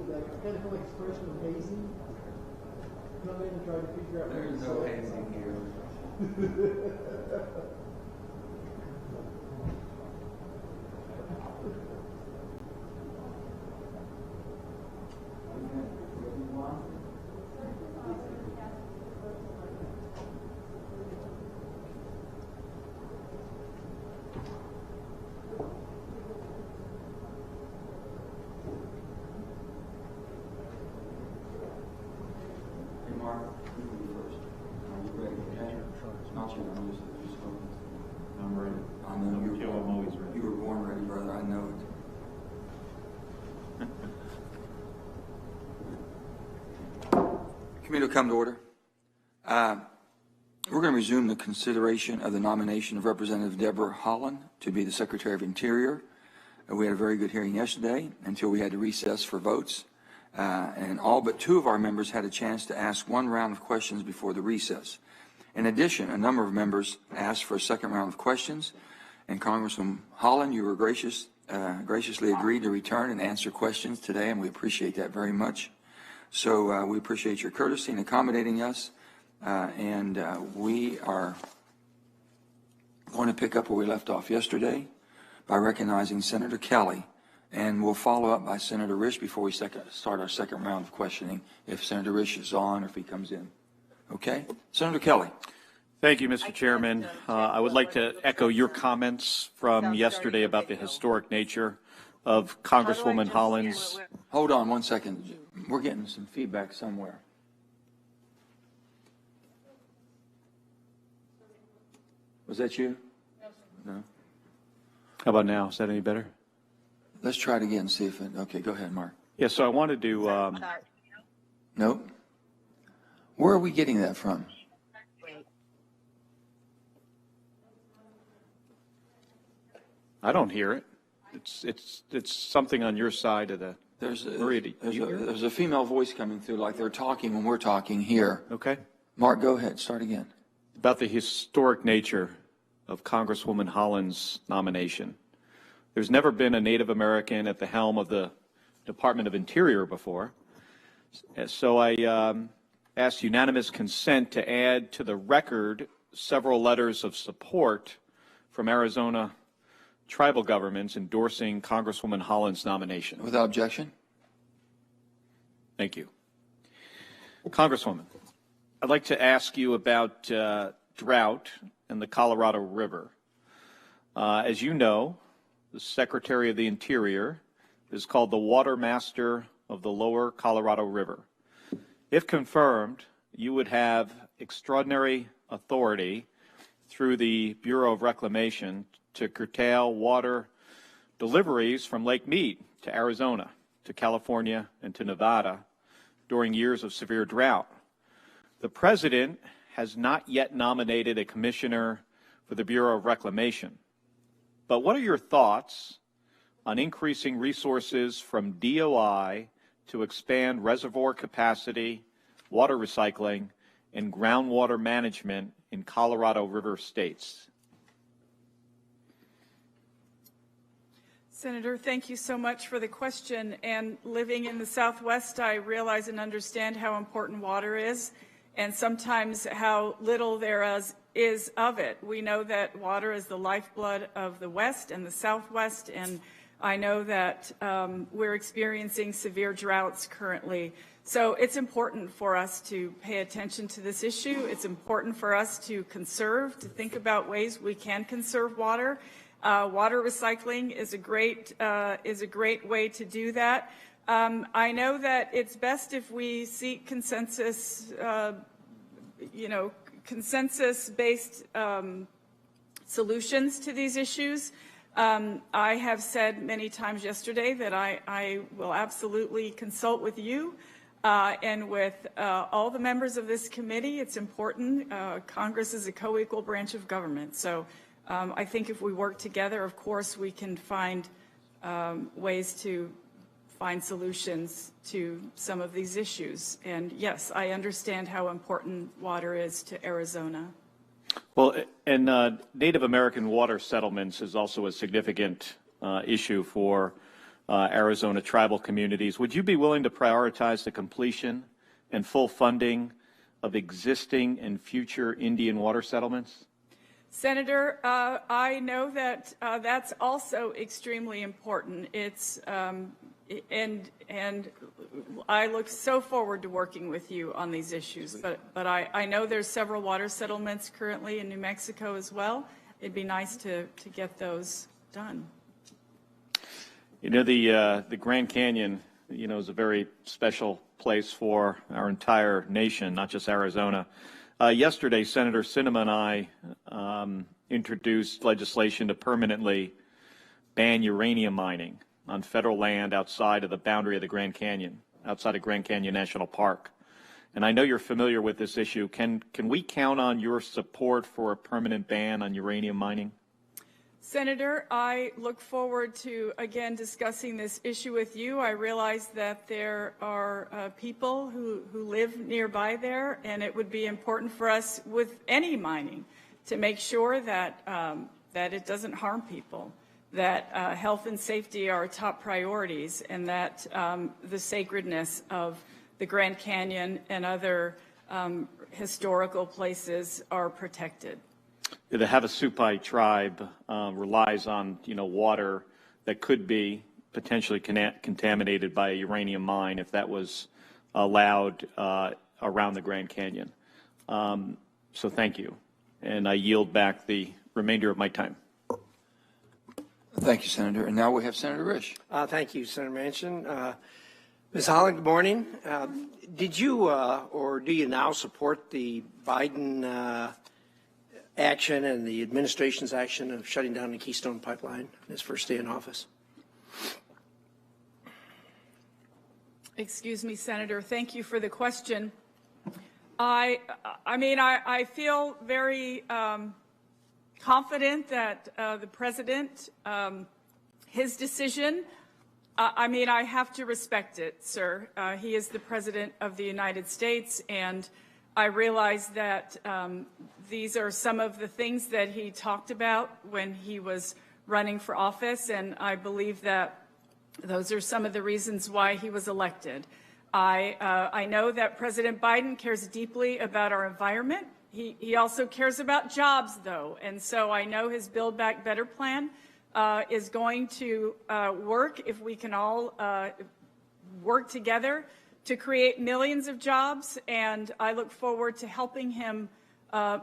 That kind of expression of hazing. Come in and try to figure out. There's no hazing here. I'm ready. I know I'm always ready. You were born ready, brother. I know it. Committee will come to order. We're going to resume the consideration of the nomination of Representative Deb Haaland to be the Secretary of Interior. We had a very good hearing yesterday until we had to recess for votes. And all but two of our members had a chance to ask one round of questions before the recess. In addition, a number of members asked for a second round of questions, and Congresswoman Haaland, you were graciously agreed to return and answer questions today, and we appreciate that very much. So we appreciate your courtesy in accommodating us, and we are going to pick up where we left off yesterday by recognizing Senator Kelly, and we'll follow up by Senator Risch before we start our second round of questioning, if Senator Risch is on or if he comes in. Okay. Senator Kelly. Thank you, Mr. Chairman. I would like to echo your comments from yesterday about the historic nature of Congresswoman Haaland's. Hold on one second. We're getting some feedback somewhere. Was that you? No. How about now? Is that any better? Let's try it again, see if it, okay, go ahead, Mark. Yeah, so I wanted to. Nope. Where are we getting that from? I don't hear it. It's something on your side of the. There's a female voice coming through, like they're talking when we're talking here. Okay. Mark, go ahead. Start again. About the historic nature of Congresswoman Haaland's nomination. There's never been a Native American at the helm of the Department of Interior before. So I asked unanimous consent to add to the record several letters of support from Arizona tribal governments endorsing Congresswoman Haaland's nomination. Without objection. Thank you. Congresswoman, I'd like to ask you about drought and the Colorado River. As you know, the Secretary of the Interior is called the Water Master of the Lower Colorado River. If confirmed, you would have extraordinary authority through the Bureau of Reclamation to curtail water deliveries from Lake Mead to Arizona, to California, and to Nevada during years of severe drought. The President has not yet nominated a commissioner for the Bureau of Reclamation. But what are your thoughts on increasing resources from DOI to expand reservoir capacity, water recycling, and groundwater management in Colorado River states? Senator, thank you so much for the question. And living in the Southwest, I realize and understand how important water is, and sometimes how little there is of it. We know that water is the lifeblood of the West and the Southwest, and I know that we're experiencing severe droughts currently. So it's important for us to pay attention to this issue. It's important for us to conserve, to think about ways we can conserve water. Water recycling is a great way to do that. I know that it's best if we seek consensus, consensus-based solutions to these issues. I have said many times yesterday that I will absolutely consult with you and with all the members of this committee. It's important. Congress is a co-equal branch of government. So I think if we work together, of course, we can find ways to find solutions to some of these issues. And yes, I understand how important water is to Arizona. Well, and Native American water settlements is also a significant issue for Arizona tribal communities. Would you be willing to prioritize the completion and full funding of existing and future Indian water settlements? Senator, I know that that's also extremely important. It's and I look so forward to working with you on these issues. But I know there's several water settlements currently in New Mexico as well. It'd be nice to get those done. You know, the Grand Canyon, you know, is a very special place for our entire nation, not just Arizona. Yesterday, Senator Sinema and I introduced legislation to permanently ban uranium mining on federal land outside of the boundary of the Grand Canyon, outside of Grand Canyon National Park. And I know you're familiar with this issue. Can we count on your support for a permanent ban on uranium mining? Senator, I look forward to, again, discussing this issue with you. I realize that there are people who live nearby there, and it would be important for us with any mining to make sure that, that it doesn't harm people, that health and safety are top priorities, and that the sacredness of the Grand Canyon and other historical places are protected. The Havasupai tribe relies on, you know, water that could be potentially contaminated by a uranium mine if that was allowed around the Grand Canyon. So thank you. And I yield back the remainder of my time. Thank you, Senator. And now we have Senator Risch. Thank you, Senator Manchin. Ms. Haaland, good morning. Did you or do you now support the Biden action and the administration's action of shutting down the Keystone pipeline in his first day in office? Excuse me, Senator. Thank you for the question. I feel very confident that the president, his decision, I have to respect it, sir. He is the president of the United States, and I realize that these are some of the things that he talked about when he was running for office, and I believe that those are some of the reasons why he was elected. I know that President Biden cares deeply about our environment. He also cares about jobs, though, and so I know his Build Back Better plan is going to work if we can all work together to create millions of jobs, and I look forward to helping him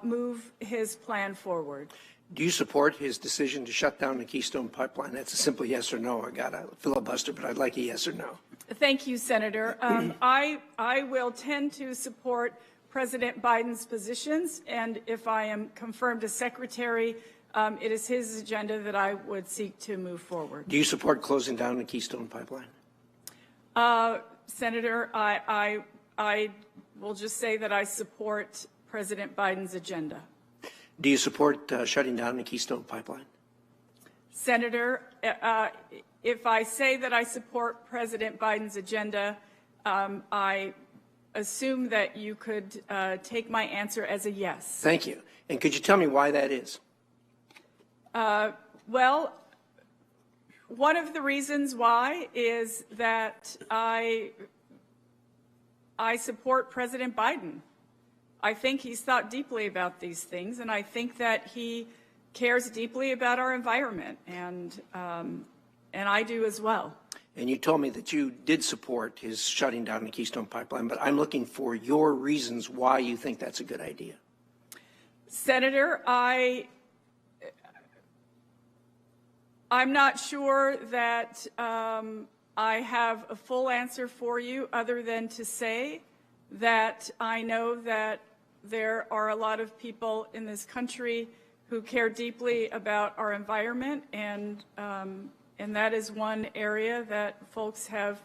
move his plan forward. Do you support his decision to shut down the Keystone pipeline? That's a simple yes or no. I got a filibuster, but I'd like a yes or no. Thank you, Senator. I will tend to support President Biden's positions, and if I am confirmed as secretary, it is his agenda that I would seek to move forward. Do you support closing down the Keystone pipeline? Senator, I will just say that I support President Biden's agenda. Do you support shutting down the Keystone pipeline? Senator, if I say that I support President Biden's agenda, I assume that you could take my answer as a yes. Thank you. And could you tell me why that is? Well, one of the reasons why is that I support President Biden. I think he's thought deeply about these things, and I think that he cares deeply about our environment, and I do as well. And you told me that you did support his shutting down the Keystone pipeline, but I'm looking for your reasons why you think that's a good idea. Senator, I'm not sure that I have a full answer for you other than to say that I know that there are a lot of people in this country who care deeply about our environment, and that is one area that folks have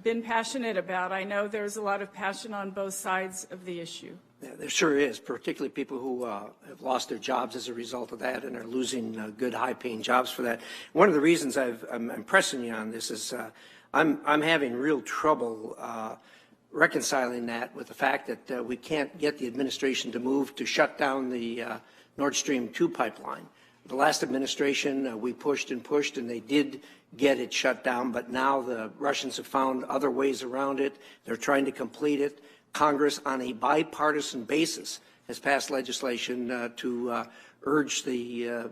been passionate about. I know there's a lot of passion on both sides of the issue. Yeah, there sure is, particularly people who have lost their jobs as a result of that and are losing good, high-paying jobs for that. One of the reasons I'm pressing you on this is I'm having real trouble reconciling that with the fact that we can't get the administration to move to shut down the Nord Stream 2 pipeline. The last administration, we pushed and pushed, and they did get it shut down, but now the Russians have found other ways around it. They're trying to complete it. Congress, on a bipartisan basis, has passed legislation to urge the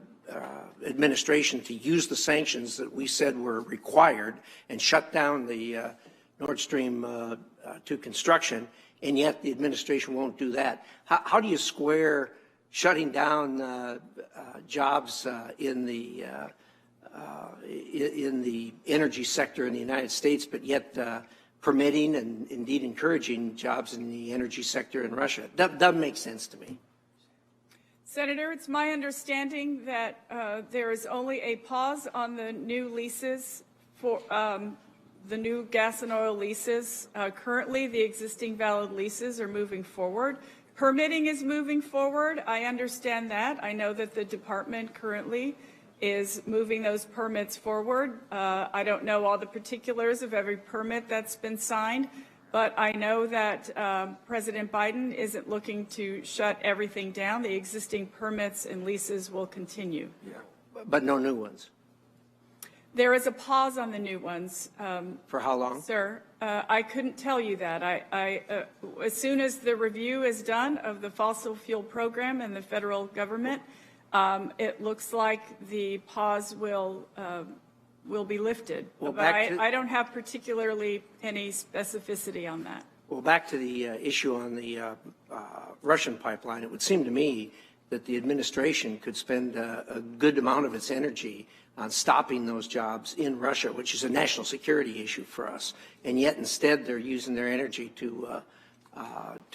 administration to use the sanctions that we said were required and shut down the Nord Stream 2 construction, and yet the administration won't do that. How do you square shutting down jobs in the energy sector in the United States, but yet permitting and indeed encouraging jobs in the energy sector in Russia? That doesn't make sense to me. Senator, it's my understanding that there is only a pause on the new leases for the new gas and oil leases. Currently, the existing valid leases are moving forward. Permitting is moving forward. I understand that. I know that the department currently is moving those permits forward. I don't know all the particulars of every permit that's been signed, but I know that President Biden isn't looking to shut everything down. The existing permits and leases will continue. Yeah. But no new ones. There is a pause on the new ones. For how long? Sir, I couldn't tell you that. As soon as the review is done of the fossil fuel program and the federal government, it looks like the pause will be lifted. Well, but I don't have particularly any specificity on that. Well, back to the issue on the Russian pipeline, it would seem to me that the administration could spend a good amount of its energy on stopping those jobs in Russia, which is a national security issue for us. And yet instead they're using their energy to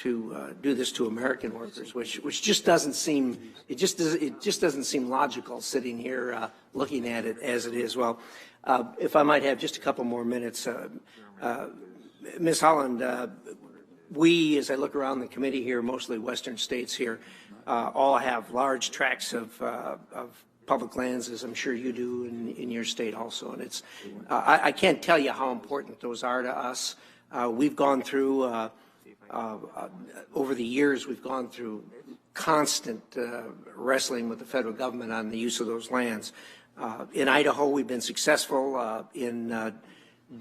do this to American workers, which just doesn't seem, it just doesn't seem logical sitting here looking at it as it is. Well, if I might have just a couple more minutes, Ms. Haaland, we, as I look around the committee here, mostly western states here, all have large tracts of public lands, as I'm sure you do in your state also. And it's, I can't tell you how important those are to us. We've gone through, over the years, we've gone through constant wrestling with the federal government on the use of those lands. In Idaho, we've been successful in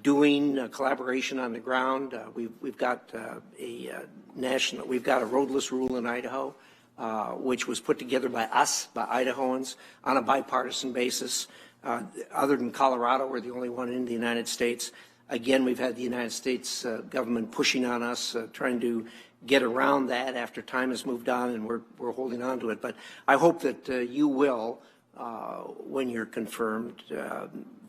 doing collaboration on the ground. We've got we've got a roadless rule in Idaho, which was put together by us, by Idahoans, on a bipartisan basis. Other than Colorado, we're the only one in the United States. Again, we've had the United States government pushing on us, trying to get around that after time has moved on, and we're holding on to it. But I hope that you will, when you're confirmed,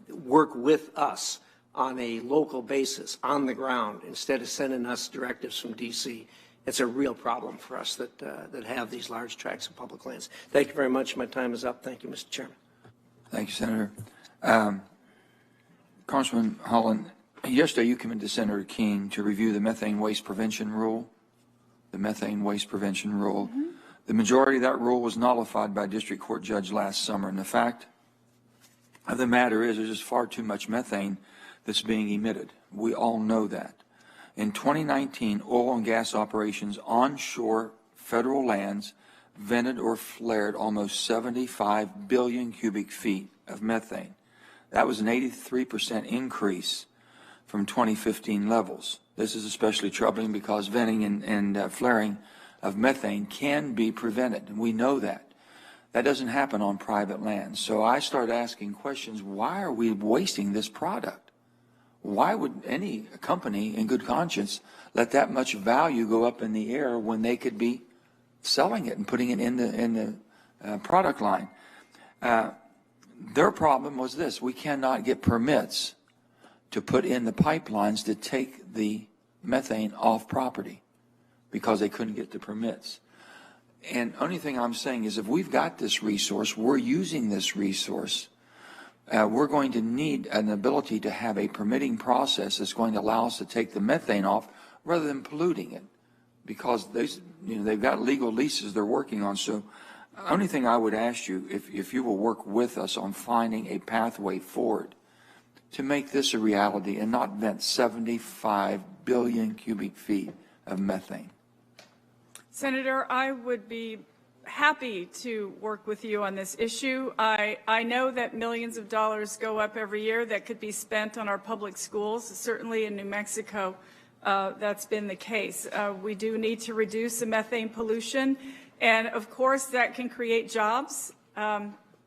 work with us on a local basis, on the ground, instead of sending us directives from D.C. It's a real problem for us that have these large tracts of public lands. Thank you very much. My time is up. Thank you, Mr. Chairman. Thank you, Senator. Congressman Haaland, yesterday you committed to Senator King to review the methane waste prevention rule. The methane waste prevention rule. Mm-hmm. The majority of that rule was nullified by a district court judge last summer. And the fact of the matter is there's just far too much methane that's being emitted. We all know that. In 2019, oil and gas operations onshore federal lands vented or flared almost 75 billion cubic feet of methane. That was an 83% increase from 2015 levels. This is especially troubling because venting and flaring of methane can be prevented, and we know that. That doesn't happen on private land. So I started asking questions, why are we wasting this product? Why would any company in good conscience let that much value go up in the air when they could be selling it and putting it in the product line? Their problem was this: we cannot get permits to put in the pipelines to take the methane off property because they couldn't get the permits. And only thing I'm saying is if we've got this resource, we're using this resource, we're going to need an ability to have a permitting process that's going to allow us to take the methane off rather than polluting it, because they've got legal leases they're working on. So the only thing I would ask you, if you will work with us on finding a pathway forward to make this a reality and not vent 75 billion cubic feet of methane. Senator, I would be happy to work with you on this issue. I know that millions of dollars go up every year that could be spent on our public schools. Certainly in New Mexico, that's been the case. We do need to reduce the methane pollution, and of course that can create jobs,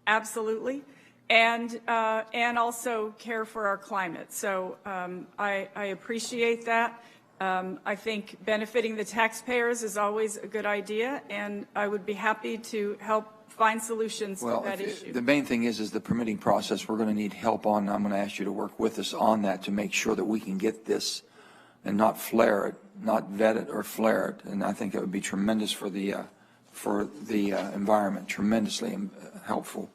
absolutely, and also care for our climate. So I appreciate that. I think benefiting the taxpayers is always a good idea, and I would be happy to help find solutions to that issue. The main thing is the permitting process. We're going to need help on. I'm going to ask you to work with us on that to make sure that we can get this and not flare it, not vet it or flare it. And I think it would be tremendous for the environment, tremendously helpful.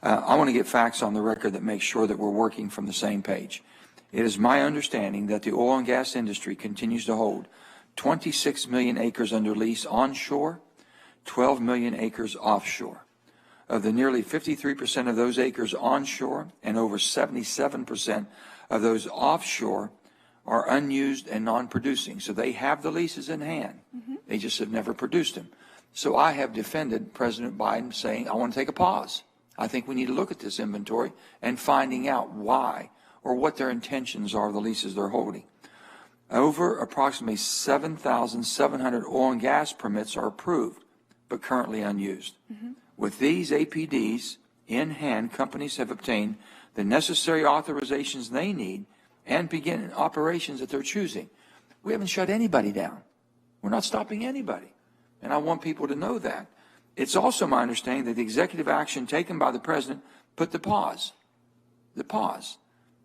I want to get facts on the record that make sure that we're working from the same page. It is my understanding that the oil and gas industry continues to hold 26 million acres under lease onshore, 12 million acres offshore. Of the nearly 53% of those acres onshore and over 77% of those offshore are unused and non-producing. So they have the leases in hand. They just have never produced them. So I have defended President Biden saying, I want to take a pause. I think we need to look at this inventory and finding out why or what their intentions are of the leases they're holding. Over approximately 7,700 oil and gas permits are approved, but currently unused. With these APDs in hand, companies have obtained the necessary authorizations they need and begin operations that they're choosing. We haven't shut anybody down. We're not stopping anybody. And I want people to know that. It's also my understanding that the executive action taken by the president put the pause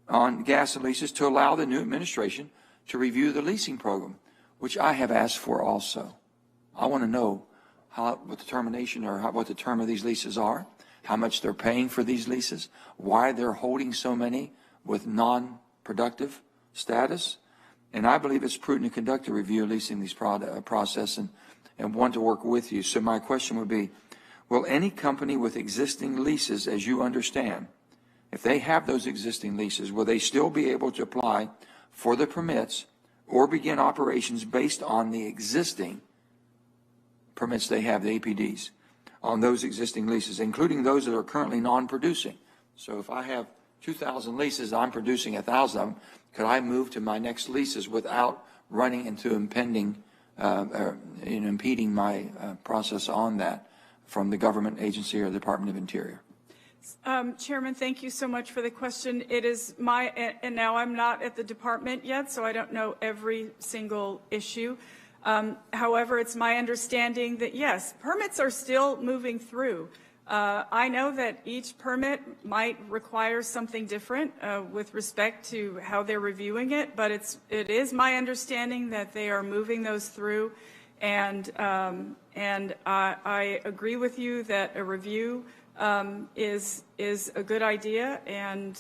on gas leases to allow the new administration to review the leasing program, which I have asked for also. I want to know what the termination or what the term of these leases are, how much they're paying for these leases, why they're holding so many with non-productive status. And I believe it's prudent to conduct a review of leasing these process and want to work with you. So my question would be, will any company with existing leases, as you understand, if they have those existing leases, will they still be able to apply for the permits or begin operations based on the existing permits they have, the APDs, on those existing leases, including those that are currently non-producing? So if I have 2,000 leases, I'm producing 1,000 of them, could I move to my next leases without running into impeding my process on that from the government agency or the Department of Interior? Chairman, thank you so much for the question. It is my, and now I'm not at the department yet, so I don't know every single issue. However, it's my understanding that, yes, permits are still moving through. I know that each permit might require something different with respect to how they're reviewing it, but it is my understanding that they are moving those through, and I agree with you that a review is a good idea. And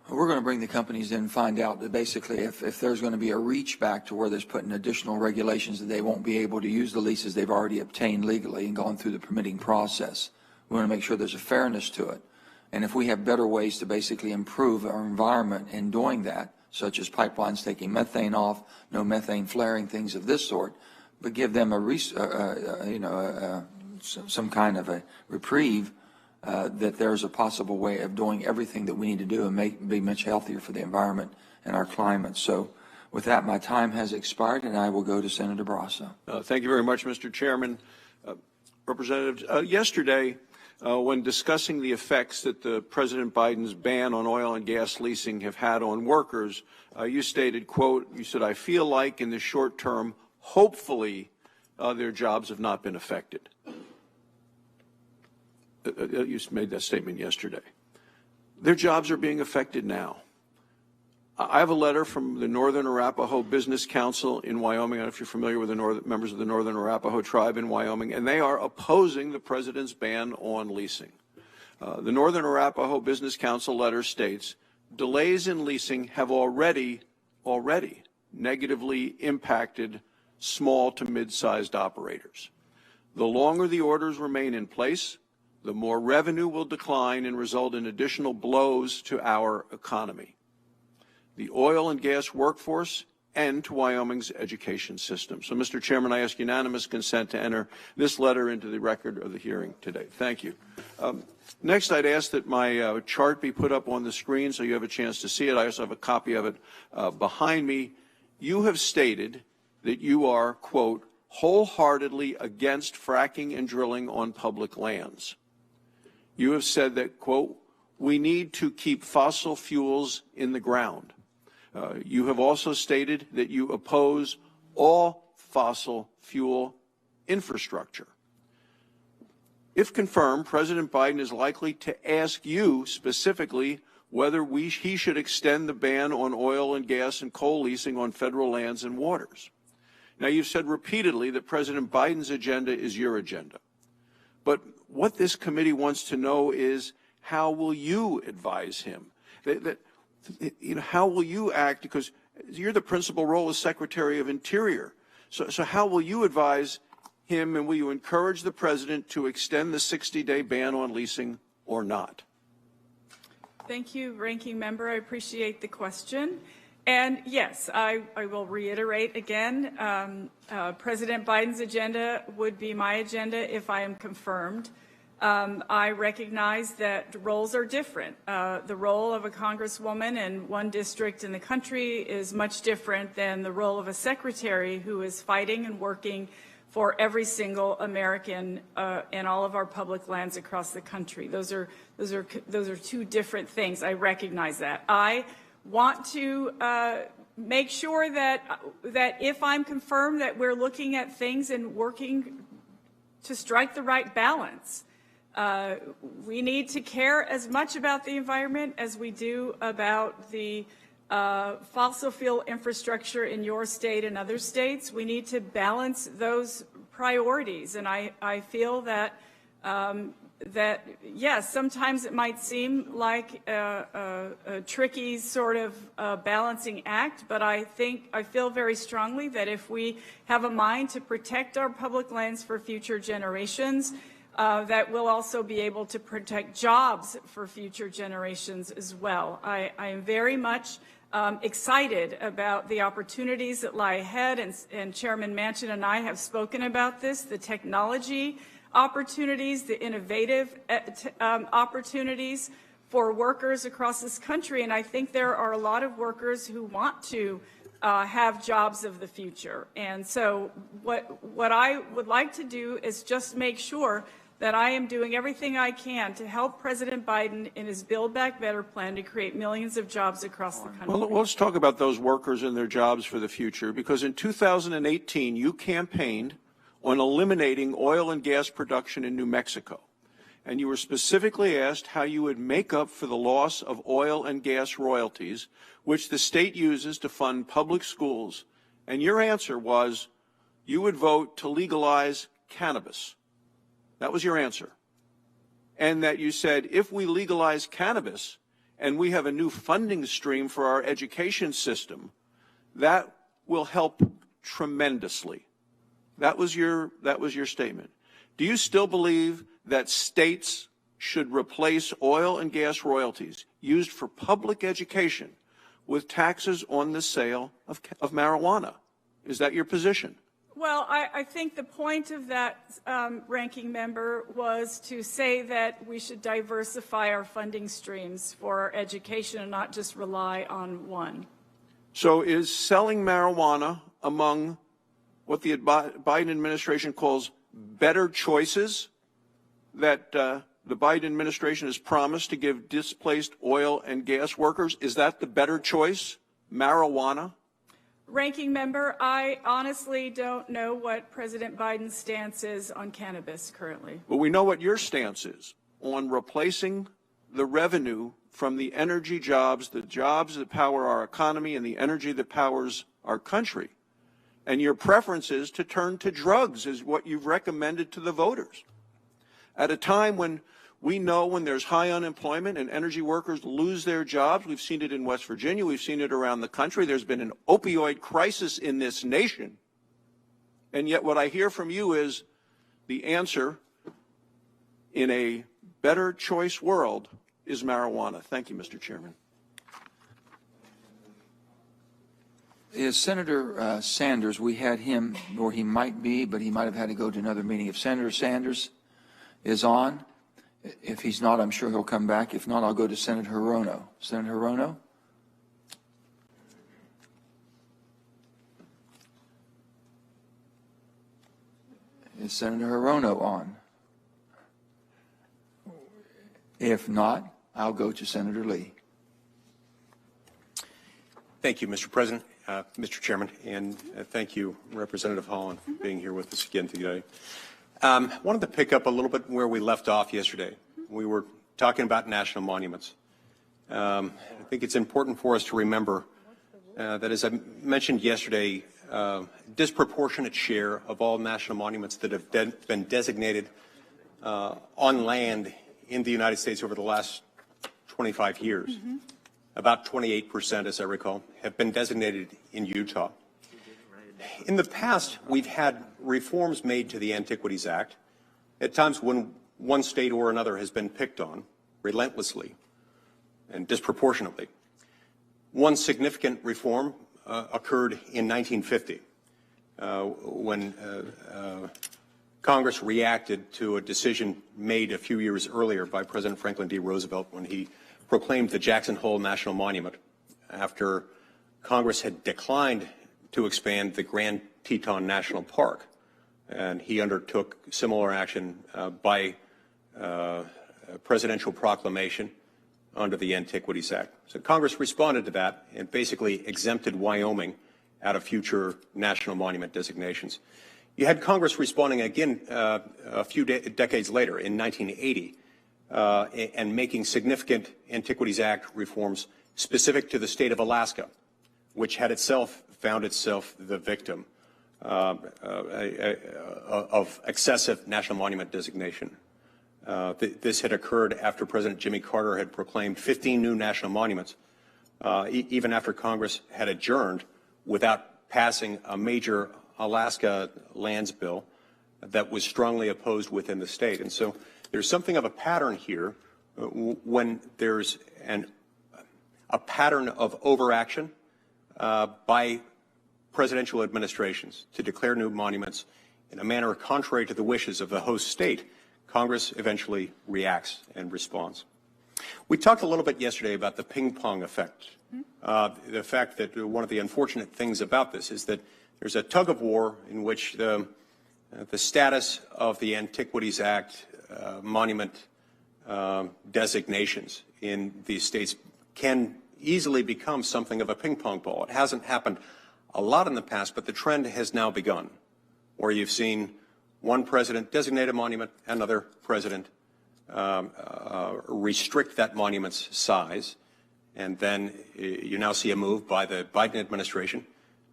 we're going to bring the companies in and find out that basically if there's going to be a reach back to where there's putting additional regulations that they won't be able to use the leases they've already obtained legally and gone through the permitting process. We want to make sure there's a fairness to it. And if we have better ways to basically improve our environment in doing that, such as pipelines taking methane off, no methane flaring, things of this sort, but give them some kind of a reprieve, that there's a possible way of doing everything that we need to do and be much healthier for the environment and our climate. So with that, my time has expired, and I will go to Senator Barrasso. Thank you very much, Mr. Chairman. Representative, yesterday, when discussing the effects that the President Biden's ban on oil and gas leasing have had on workers, you stated, quote, you said, I feel like in the short term, hopefully, their jobs have not been affected. You made that statement yesterday. Their jobs are being affected now. I have a letter from the Northern Arapaho Business Council in Wyoming. I don't know if you're familiar with the members of the Northern Arapaho tribe in Wyoming, and they are opposing the president's ban on leasing. The Northern Arapaho Business Council letter states, delays in leasing have already negatively impacted small to mid-sized operators. The longer the orders remain in place, the more revenue will decline and result in additional blows to our economy. The oil and gas workforce and to Wyoming's education system. So, Mr. Chairman, I ask unanimous consent to enter this letter into the record of the hearing today. Thank you. Next, I'd ask that my chart be put up on the screen so you have a chance to see it. I also have a copy of it behind me. You have stated that you are, quote, wholeheartedly against fracking and drilling on public lands. You have said that, quote, we need to keep fossil fuels in the ground. You have also stated that you oppose all fossil fuel infrastructure. If confirmed, President Biden is likely to ask you specifically whether he should extend the ban on oil and gas and coal leasing on federal lands and waters. Now, you've said repeatedly that President Biden's agenda is your agenda. But what this committee wants to know is, how will you advise him? How will you act? Because you're the principal role as Secretary of Interior. So how will you advise him, and will you encourage the president to extend the 60-day ban on leasing or not? Thank you, Ranking Member. I appreciate the question. And yes, I will reiterate again, President Biden's agenda would be my agenda if I am confirmed. I recognize that roles are different. The role of a congresswoman in one district in the country is much different than the role of a secretary who is fighting and working for every single American in all of our public lands across the country. Those are two different things. I recognize that. I want to make sure that if I'm confirmed, that we're looking at things and working to strike the right balance. We need to care as much about the environment as we do about the fossil fuel infrastructure in your state and other states. We need to balance those priorities, and I feel that yes, sometimes it might seem like a tricky sort of balancing act, but I feel very strongly that if we have a mind to protect our public lands for future generations, that we'll also be able to protect jobs for future generations as well. I am very much excited about the opportunities that lie ahead, and Chairman Manchin and I have spoken about this, the technology opportunities, the innovative opportunities for workers across this country, and I think there are a lot of workers who want to have jobs of the future. And so what I would like to do is just make sure that I am doing everything I can to help President Biden in his Build Back Better plan to create millions of jobs across the country. Well, let's talk about those workers and their jobs for the future, because in 2018, you campaigned on eliminating oil and gas production in New Mexico. And you were specifically asked how you would make up for the loss of oil and gas royalties, which the state uses to fund public schools. And your answer was you would vote to legalize cannabis. That was your answer. And that you said, if we legalize cannabis and we have a new funding stream for our education system, that will help tremendously. That was your statement. Do you still believe that states should replace oil and gas royalties used for public education with taxes on the sale of marijuana? Is that your position? Well, I think the point of that, Ranking Member, was to say that we should diversify our funding streams for our education and not just rely on one. So is selling marijuana among what the Biden administration calls better choices that the Biden administration has promised to give displaced oil and gas workers? Is that the better choice, marijuana? Ranking Member, I honestly don't know what President Biden's stance is on cannabis currently. Well, we know what your stance is on replacing the revenue from the energy jobs, the jobs that power our economy and the energy that powers our country. And your preference is to turn to drugs, is what you've recommended to the voters. At a time when we know when there's high unemployment and energy workers lose their jobs, we've seen it in West Virginia, we've seen it around the country, there's been an opioid crisis in this nation. And yet what I hear from you is the answer in a better choice world is marijuana. Thank you, Mr. Chairman. Is Senator Sanders, we had him, or he might be, but he might have had to go to another meeting. If Senator Sanders is on, if he's not, I'm sure he'll come back. If not, I'll go to Senator Hirono. Senator Hirono? Is Senator Hirono on? If not, I'll go to Senator Lee. Thank you, Mr. President, Mr. Chairman, and thank you, Representative Haaland, for being here with us again today. Wanted to pick up a little bit where we left off yesterday. We were talking about national monuments. I think it's important for us to remember that, as I mentioned yesterday, disproportionate share of all national monuments that have been designated on land in the United States over the last 25 years, about 28%, as I recall, have been designated in Utah. In the past, we've had reforms made to the Antiquities Act at times when one state or another has been picked on relentlessly and disproportionately. One significant reform occurred in 1950 when Congress reacted to a decision made a few years earlier by President Franklin D. Roosevelt when he proclaimed the Jackson Hole National Monument after Congress had declined to expand the Grand Teton National Park. And he undertook similar action by presidential proclamation under the Antiquities Act. So Congress responded to that and basically exempted Wyoming out of future national monument designations. You had Congress responding again a few decades later in 1980 and making significant Antiquities Act reforms specific to the state of Alaska, which had itself found itself the victim of excessive national monument designation. This had occurred after President Jimmy Carter had proclaimed 15 new national monuments, even after Congress had adjourned without passing a major Alaska lands bill that was strongly opposed within the state. And so there's something of a pattern here when there's a pattern of overaction by presidential administrations to declare new monuments in a manner contrary to the wishes of the host state. Congress eventually reacts and responds. We talked a little bit yesterday about the ping pong effect. The fact that one of the unfortunate things about this is that there's a tug of war in which the status of the Antiquities Act monument designations in these states can easily become something of a ping pong ball. It hasn't happened a lot in the past, but the trend has now begun, where you've seen one president designate a monument, another president restrict that monument's size, and then you now see a move by the Biden administration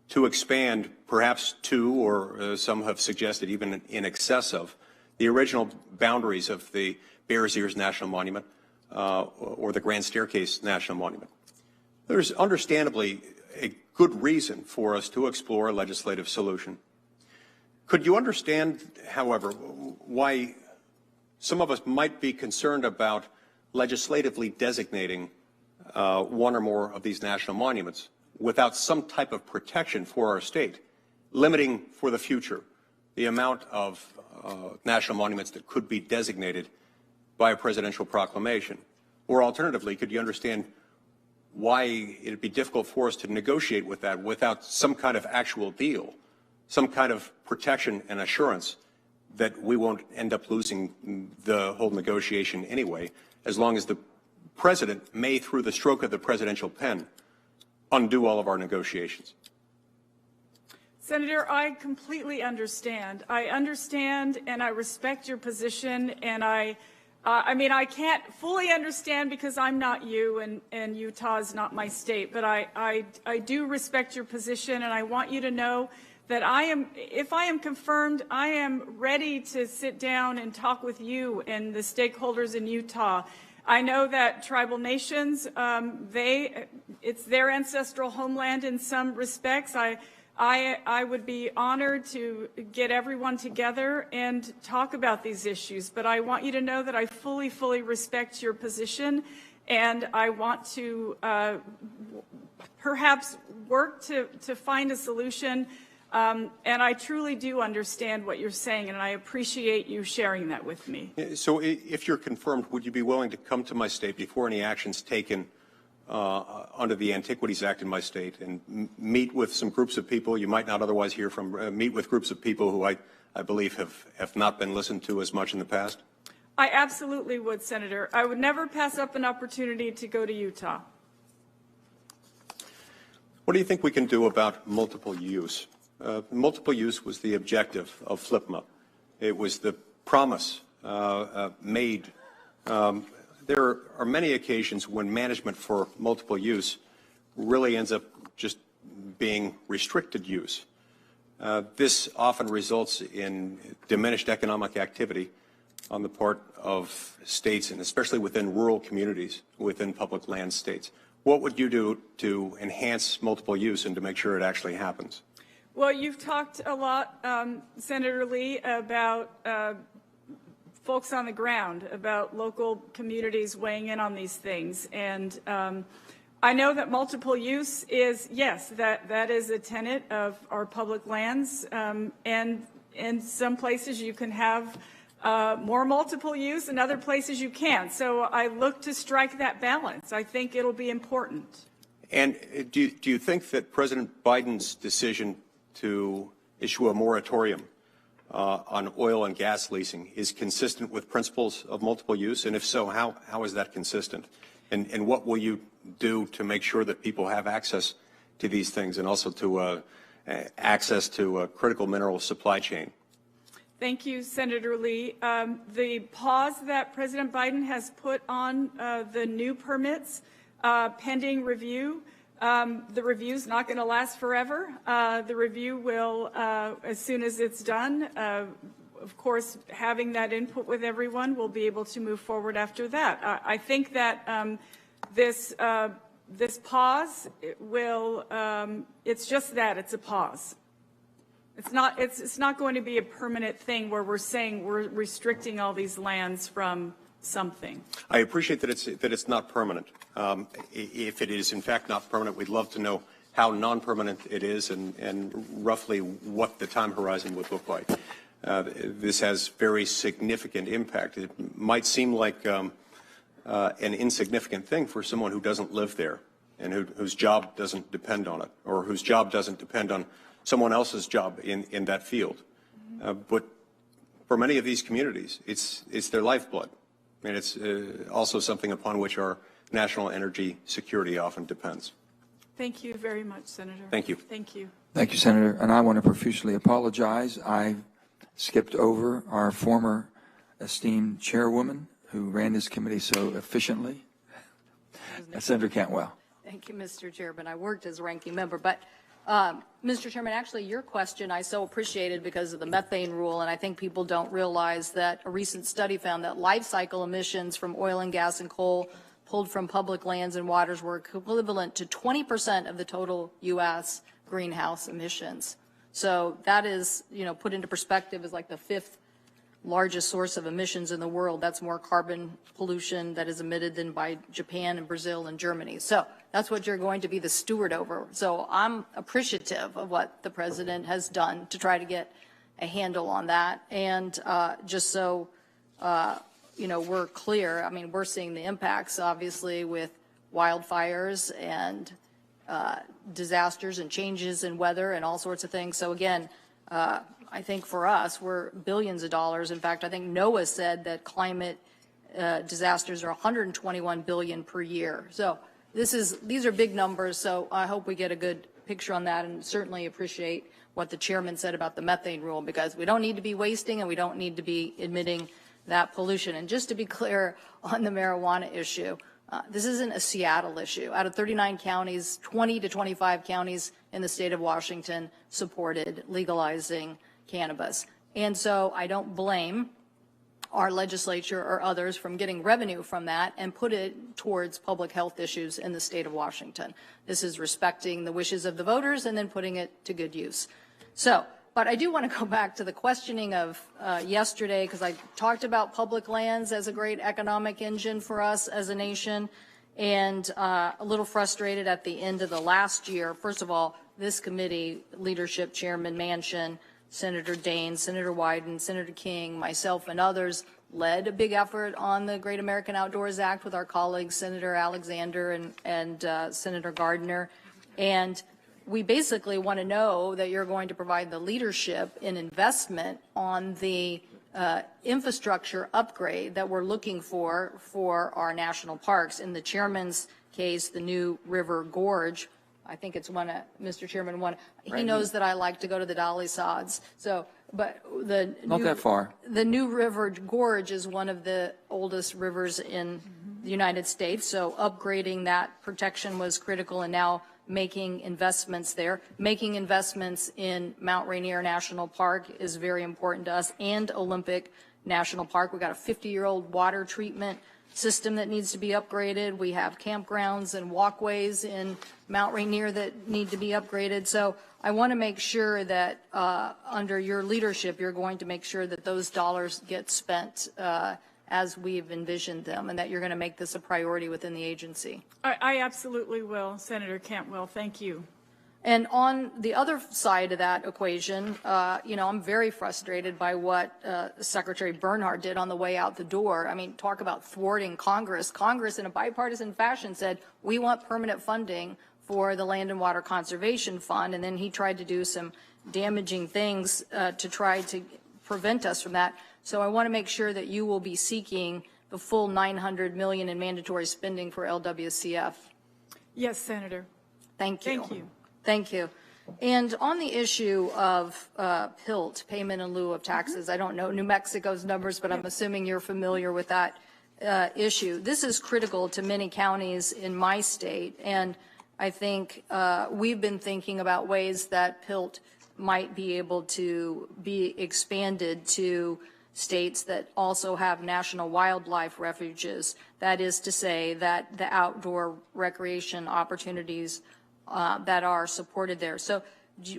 to expand perhaps to, or some have suggested even in excess of, the original boundaries of the Bears Ears National Monument or the Grand Staircase National Monument. There's understandably a good reason for us to explore a legislative solution. Could you understand, however, why some of us might be concerned about legislatively designating one or more of these national monuments without some type of protection for our state, limiting for the future the amount of national monuments that could be designated by a presidential proclamation? Or alternatively, could you understand why it would be difficult for us to negotiate with that without some kind of actual deal, some kind of protection and assurance that we won't end up losing the whole negotiation anyway, as long as the president may, through the stroke of the presidential pen, undo all of our negotiations? Senator, I completely understand. I understand and I respect your position, and I mean, I can't fully understand because I'm not you and Utah is not my state, but I do respect your position, and I want you to know that if I am confirmed, I am ready to sit down and talk with you and the stakeholders in Utah. I know that tribal nations, it's their ancestral homeland in some respects. I would be honored to get everyone together and talk about these issues, but I want you to know that I fully respect your position, And I want to perhaps work to find a solution. And I truly do understand what you're saying, and I appreciate you sharing that with me. So if you're confirmed, would you be willing to come to my state before any action's taken under the Antiquities Act in my state and meet with some groups of people you might not otherwise hear from, meet with groups of people who I believe have not been listened to as much in the past? I absolutely would, Senator. I would never pass up an opportunity to go to Utah. What do you think we can do about multiple use? Multiple use was the objective of FLPMA. It was the promise made. There are many occasions when management for multiple use really ends up just being restricted use. This often results in diminished economic activity on the part of states, and especially within rural communities, within public land states. What would you do to enhance multiple use and to make sure it actually happens? Well, you've talked a lot, Senator Lee, about folks on the ground, about local communities weighing in on these things. And I know that multiple use is, yes, that is a tenet of our public lands. And in some places you can have more multiple use, and other places you can't. So I look to strike that balance. I think it'll be important. And do you think that President Biden's decision to issue a moratorium on oil and gas leasing is consistent with principles of multiple use? And if so, how is that consistent? And what will you do to make sure that people have access to these things and also to access to a critical mineral supply chain? Thank you, Senator Lee. The pause that President Biden has put on the new permits pending review, the review's not going to last forever. The review will, as soon as it's done, of course, having that input with everyone, we'll be able to move forward after that. I think that this pause will, it's just that, it's a pause. It's not going to be a permanent thing where we're saying we're restricting all these lands from something. I appreciate that it's not permanent. If it is in fact not permanent, we'd love to know how non-permanent it is and roughly what the time horizon would look like. This has very significant impact. It might seem like an insignificant thing for someone who doesn't live there and whose job doesn't depend on it, or whose job doesn't depend on someone else's job in that field. But for many of these communities, it's their lifeblood. And it's also something upon which our national energy security often depends. Thank you very much, Senator. Thank you. Thank you. Thank you, Senator. And I want to profusely apologize. I skipped over our former esteemed chairwoman who ran this committee so efficiently, Senator Cantwell. Thank you, Mr. Chairman. I worked as ranking member, but Mr. Chairman, actually your question I so appreciated because of the methane rule, and I think people don't realize that a recent study found that life cycle emissions from oil and gas and coal pulled from public lands and waters were equivalent to 20% of the total U.S. greenhouse emissions. So that is, put into perspective, is like the 5th largest source of emissions in the world. That's more carbon pollution that is emitted than by Japan and Brazil and Germany. So that's what you're going to be the steward over. So I'm appreciative of what the president has done to try to get a handle on that. And just so, we're clear, I mean, we're seeing the impacts, obviously, with wildfires and disasters and changes in weather and all sorts of things. So again, I think for us, we're billions of dollars. In fact, I think NOAA said that climate disasters are $121 billion per year. So these are big numbers. So I hope we get a good picture on that, and certainly appreciate what the chairman said about the methane rule, because we don't need to be wasting and we don't need to be emitting that pollution. And just to be clear on the marijuana issue, this isn't a Seattle issue. Out of 39 counties, 20 to 25 counties in the state of Washington supported legalizing cannabis. And so I don't blame our legislature or others from getting revenue from that and put it towards public health issues in the state of Washington. This is respecting the wishes of the voters and then putting it to good use. So, but I do want to go back to the questioning of yesterday, because I talked about public lands as a great economic engine for us as a nation. and a little frustrated at the end of the last year. First of all, this committee leadership, Chairman Manchin, Senator Daines, Senator Wyden, Senator King, myself, and others led a big effort on the Great American Outdoors Act with our colleagues, Senator Alexander and Senator Gardner. And we basically want to know that you're going to provide the leadership in investment on the infrastructure upgrade that we're looking for our national parks. In the chairman's case, the new River Gorge, I think it's Mr. Chairman, he knows that I like to go to the Dolly Sods. So, but Not that far. The new River Gorge is one of the oldest rivers in the United States. So upgrading that protection was critical, and now making investments there. Making investments in Mount Rainier National Park is very important to us, and Olympic National Park. We've got a 50-year-old water treatment system that needs to be upgraded. We have campgrounds and walkways in Mount Rainier that need to be upgraded. So I want to make sure that under your leadership, you're going to make sure that those dollars get spent as we've envisioned them, and that you're going to make this a priority within the agency. I absolutely will, Senator Cantwell. Thank you. And on the other side of that equation, I'm very frustrated by what Secretary Bernhardt did on the way out the door. I mean, talk about thwarting Congress. Congress, in a bipartisan fashion, said, we want permanent funding for the Land and Water Conservation Fund, and then he tried to do some damaging things to try to prevent us from that. So I want to make sure that you will be seeking the full $900 million in mandatory spending for LWCF. Yes, Senator. Thank you. Thank you. Thank you. And on the issue of PILT, payment in lieu of taxes, I don't know New Mexico's numbers, but I'm assuming you're familiar with that issue. This is critical to many counties in my state, and I think we've been thinking about ways that PILT might be able to be expanded to states that also have national wildlife refuges. That is to say that the outdoor recreation opportunities that are supported there. So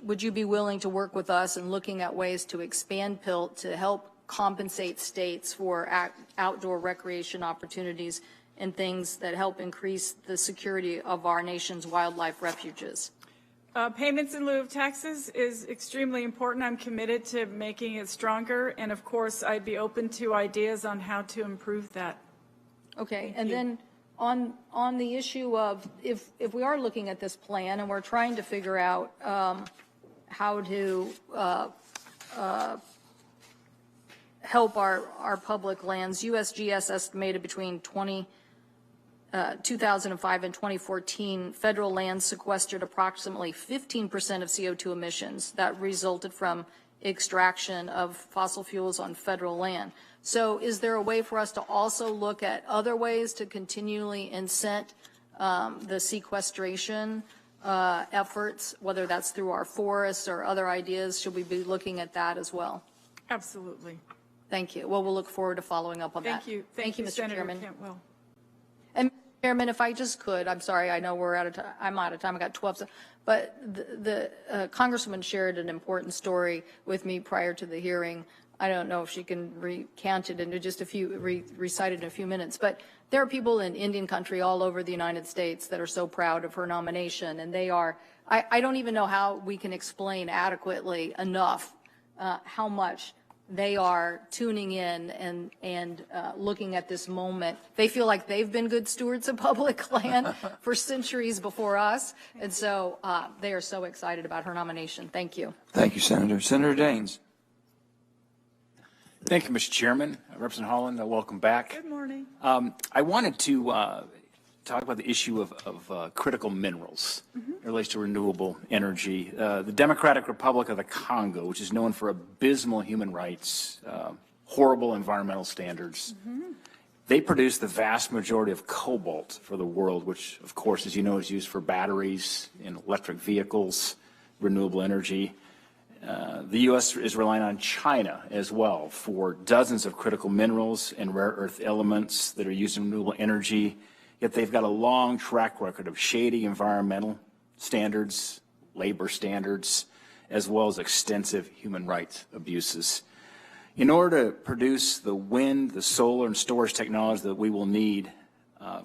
would you be willing to work with us in looking at ways to expand PILT to help compensate states for outdoor recreation opportunities and things that help increase the security of our nation's wildlife refuges? Payments in lieu of taxes is extremely important. I'm committed to making it stronger, and of course, I'd be open to ideas on how to improve that. Okay, and then on the issue of if we are looking at this plan and we're trying to figure out how to help our public lands, USGS estimated between 2005 and 2014, federal lands sequestered approximately 15% of CO2 emissions that resulted from extraction of fossil fuels on federal land. So is there a way for us to also look at other ways to continually incent the sequestration efforts, whether that's through our forests or other ideas? Should we be looking at that as well? Absolutely. Thank you. Well, we'll look forward to following up on that. Thank you. Thank you, Mr. Senator Chairman. Cantwell. And Chairman, if I just could, I'm sorry, I know we're out of time. I'm out of time. I got 12, but the Congresswoman shared an important story with me prior to the hearing. I don't know if she can recount it into just a few, recite it in a few minutes, but there are people in Indian country all over the United States that are so proud of her nomination, and they are, I don't even know how we can explain adequately enough how much they are tuning in and looking at this moment. They feel like they've been good stewards of public land for centuries before us, and so they are so excited about her nomination. Thank you. Thank you, Senator. Senator Daines. Thank you, Mr. Chairman. Representative Haaland, welcome back. Good morning. I wanted to talk about the issue of critical minerals in relation to renewable energy. The Democratic Republic of the Congo, which is known for abysmal human rights, horrible environmental standards, they produce the vast majority of cobalt for the world, which, of course, as you know, is used for batteries in electric vehicles, renewable energy. The U.S. is relying on China as well for dozens of critical minerals and rare earth elements that are used in renewable energy, yet they've got a long track record of shady environmental standards, labor standards, as well as extensive human rights abuses. In order to produce the wind, the solar, and storage technology that we will need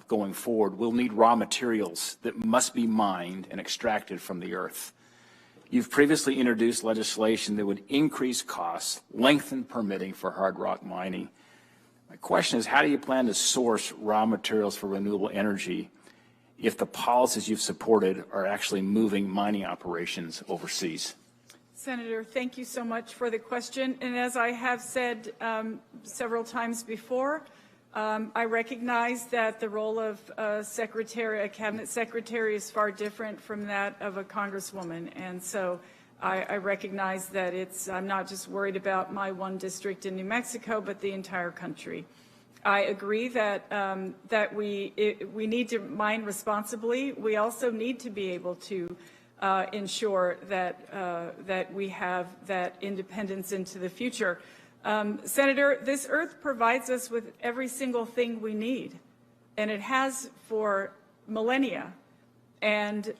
going forward, we'll need raw materials that must be mined and extracted from the earth. You've previously introduced legislation that would increase costs, lengthen permitting for hard rock mining. My question is, how do you plan to source raw materials for renewable energy if the policies you've supported are actually moving mining operations overseas? Senator, thank you so much for the question. And as I have said several times before, I recognize that the role of a cabinet secretary is far different from that of a congresswoman. And so I recognize that I'm not just worried about my one district in New Mexico, but the entire country. I agree that we need to mine responsibly. We also need to be able to ensure that we have that independence into the future. Senator, this earth provides us with every single thing we need, and it has for millennia. And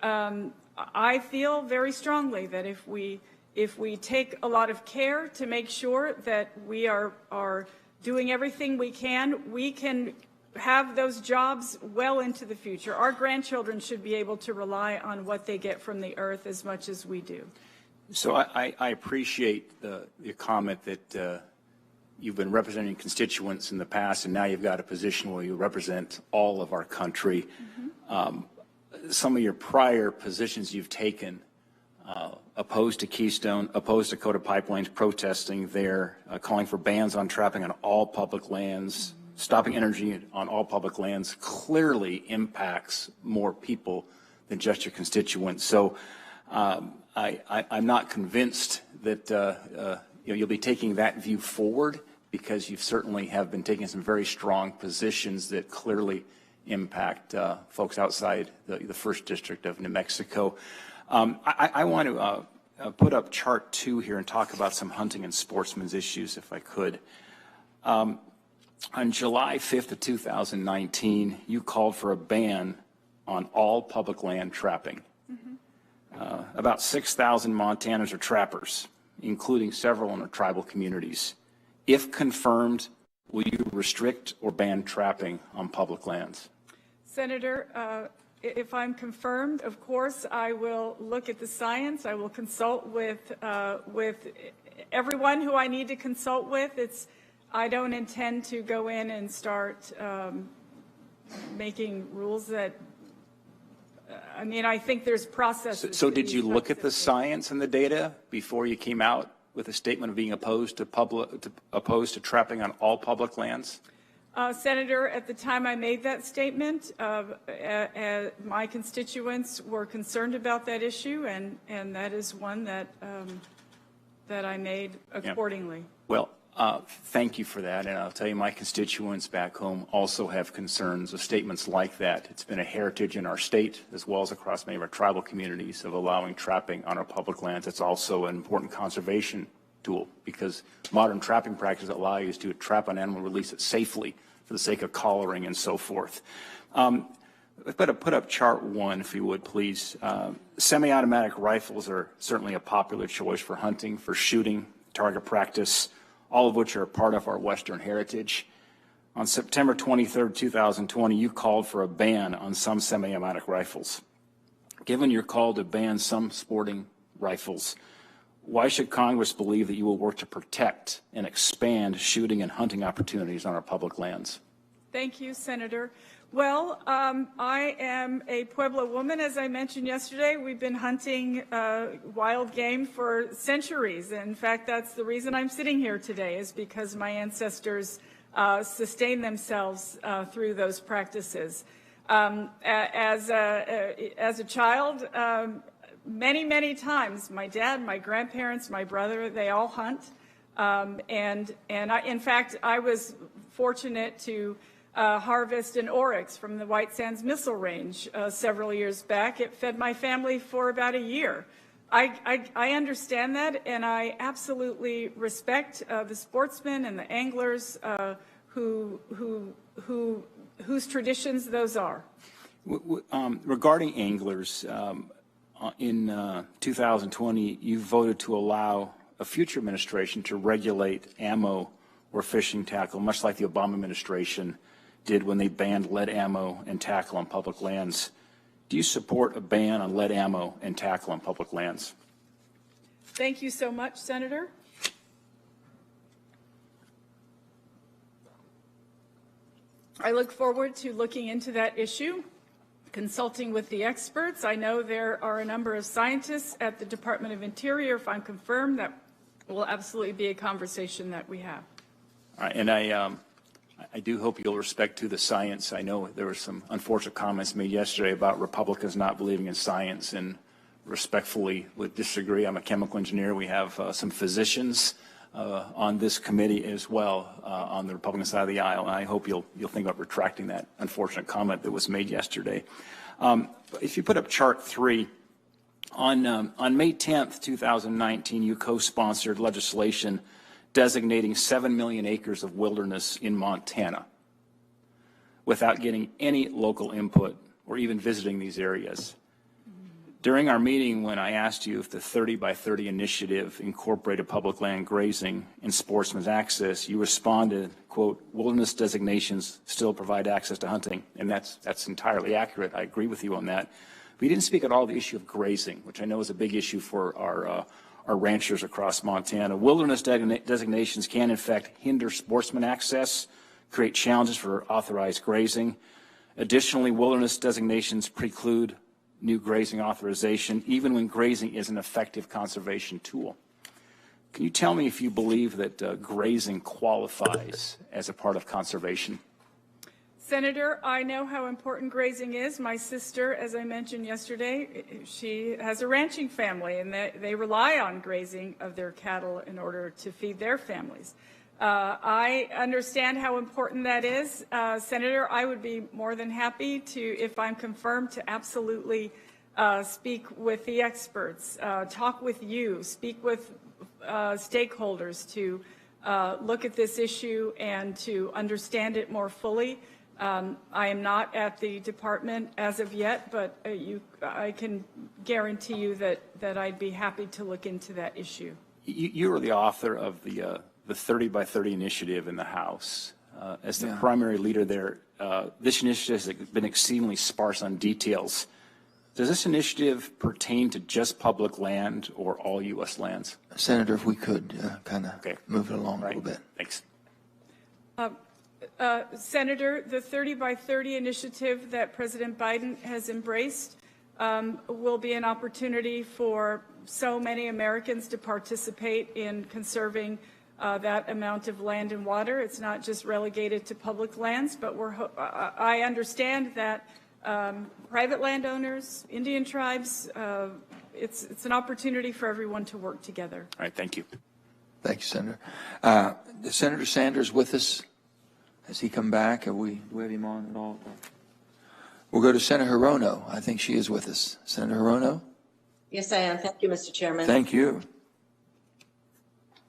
I feel very strongly that if we take a lot of care to make sure that we are doing everything we can have those jobs well into the future. Our grandchildren should be able to rely on what they get from the earth as much as we do. So I appreciate your comment that you've been representing constituents in the past, and now you've got a position where you represent all of our country. Mm-hmm. Some of your prior positions you've taken, opposed to Keystone, opposed to Dakota pipelines, protesting there, calling for bans on trapping on all public lands, mm-hmm. stopping energy on all public lands, clearly impacts more people than just your constituents. So I'm not convinced that you'll be taking that view forward, because you certainly have been taking some very strong positions that clearly impact folks outside the 1st District of New Mexico. I want to put up chart 2 here and talk about some hunting and sportsmen's issues, if I could. On July 5th of 2019, you called for a ban on all public land trapping. Mm-hmm. About 6,000 Montanans are trappers, including several in our tribal communities. If confirmed, will you restrict or ban trapping on public lands? Senator, if I'm confirmed, of course, I will look at the science. I will consult with everyone who I need to consult with. I don't intend to go in and start making rules that. I mean, I think there's processes. So did you look at the science and the data before you came out with a statement of being opposed to trapping on all public lands? Senator, at the time I made that statement, my constituents were concerned about that issue, and that is one that I made accordingly. Yeah. Well, thank you for that, and I'll tell you, my constituents back home also have concerns of statements like that. It's been a heritage in our state, as well as across many of our tribal communities, of allowing trapping on our public lands. It's also an important conservation tool, because modern trapping practices allow you to trap an animal, release it safely for the sake of collaring and so forth. I've got to put up chart 1, if you would, please. Semi-automatic rifles are certainly a popular choice for hunting, for shooting, target practice, all of which are a part of our Western heritage. On September 23rd, 2020, you called for a ban on some semi-automatic rifles. Given your call to ban some sporting rifles, why should Congress believe that you will work to protect and expand shooting and hunting opportunities on our public lands? Thank you, Senator. Well, I am a Pueblo woman, as I mentioned yesterday. We've been hunting wild game for centuries. In fact, that's the reason I'm sitting here today, is because my ancestors sustained themselves through those practices. As a child, many times, my dad, my grandparents, my brother, they all hunt. In fact, I was fortunate to harvest an oryx from the White Sands Missile Range several years back. It fed my family for about a year. I understand that, and I absolutely respect the sportsmen and the anglers whose traditions those are. Regarding anglers, in 2020, you voted to allow a future administration to regulate ammo or fishing tackle, much like the Obama administration did when they banned lead ammo and tackle on public lands. Do you support a ban on lead ammo and tackle on public lands? Thank you so much, Senator. I look forward to looking into that issue, consulting with the experts. I know there are a number of scientists at the Department of Interior. If I'm confirmed, that will absolutely be a conversation that we have. All right, and I do hope you'll respect to the science. I know there were some unfortunate comments made yesterday about Republicans not believing in science, and respectfully would disagree. I'm a chemical engineer. We have some physicians on this committee as well on the Republican side of the aisle, and I hope you'll think about retracting that unfortunate comment that was made yesterday. If you put up chart 3, on May 10th, 2019, you co-sponsored legislation designating 7 million acres of wilderness in Montana without getting any local input or even visiting these areas. During our meeting, when I asked you if the 30 by 30 initiative incorporated public land grazing and sportsman's access, you responded, quote, "Wilderness designations still provide access to hunting." And that's entirely accurate. I agree with you on that. But you didn't speak at all the issue of grazing, which I know is a big issue for our ranchers across Montana. Wilderness designations can, in fact, hinder sportsman access, create challenges for authorized grazing. Additionally, wilderness designations preclude new grazing authorization, even when grazing is an effective conservation tool. Can you tell me if you believe that grazing qualifies as a part of conservation? Senator, I know how important grazing is. My sister, as I mentioned yesterday, she has a ranching family, and they rely on grazing of their cattle in order to feed their families. I understand how important that is. Senator, I would be more than happy to, if I'm confirmed, to absolutely speak with the experts, talk with you, speak with stakeholders to look at this issue and to understand it more fully. I am not at the department as of yet, but I can guarantee you that I'd be happy to look into that issue. You are the author of the 30 by 30 initiative in the House. As the primary leader there, this initiative has been exceedingly sparse on details. Does this initiative pertain to just public land or all U.S. lands? Senator, if we could kind of move it along a little bit. Thanks. Senator, the 30 by 30 initiative that President Biden has embraced will be an opportunity for so many Americans to participate in conserving that amount of land and water. It's not just relegated to public lands, but I understand that private landowners, Indian tribes, it's an opportunity for everyone to work together. All right, thank you. Thank you, Senator. Is Senator Sanders with us? Has he come back? Do we have him on at all? We'll go to Senator Hirono. I think she is with us. Senator Hirono? Yes, I am. Thank you, Mr. Chairman. Thank you.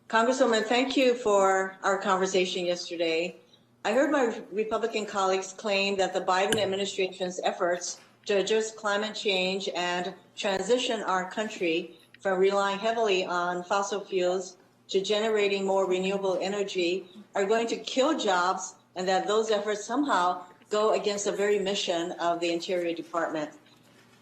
Congresswoman, thank you for our conversation yesterday. I heard my Republican colleagues claim that the Biden administration's efforts to address climate change and transition our country from relying heavily on fossil fuels to generating more renewable energy are going to kill jobs, and that those efforts somehow go against the very mission of the Interior Department.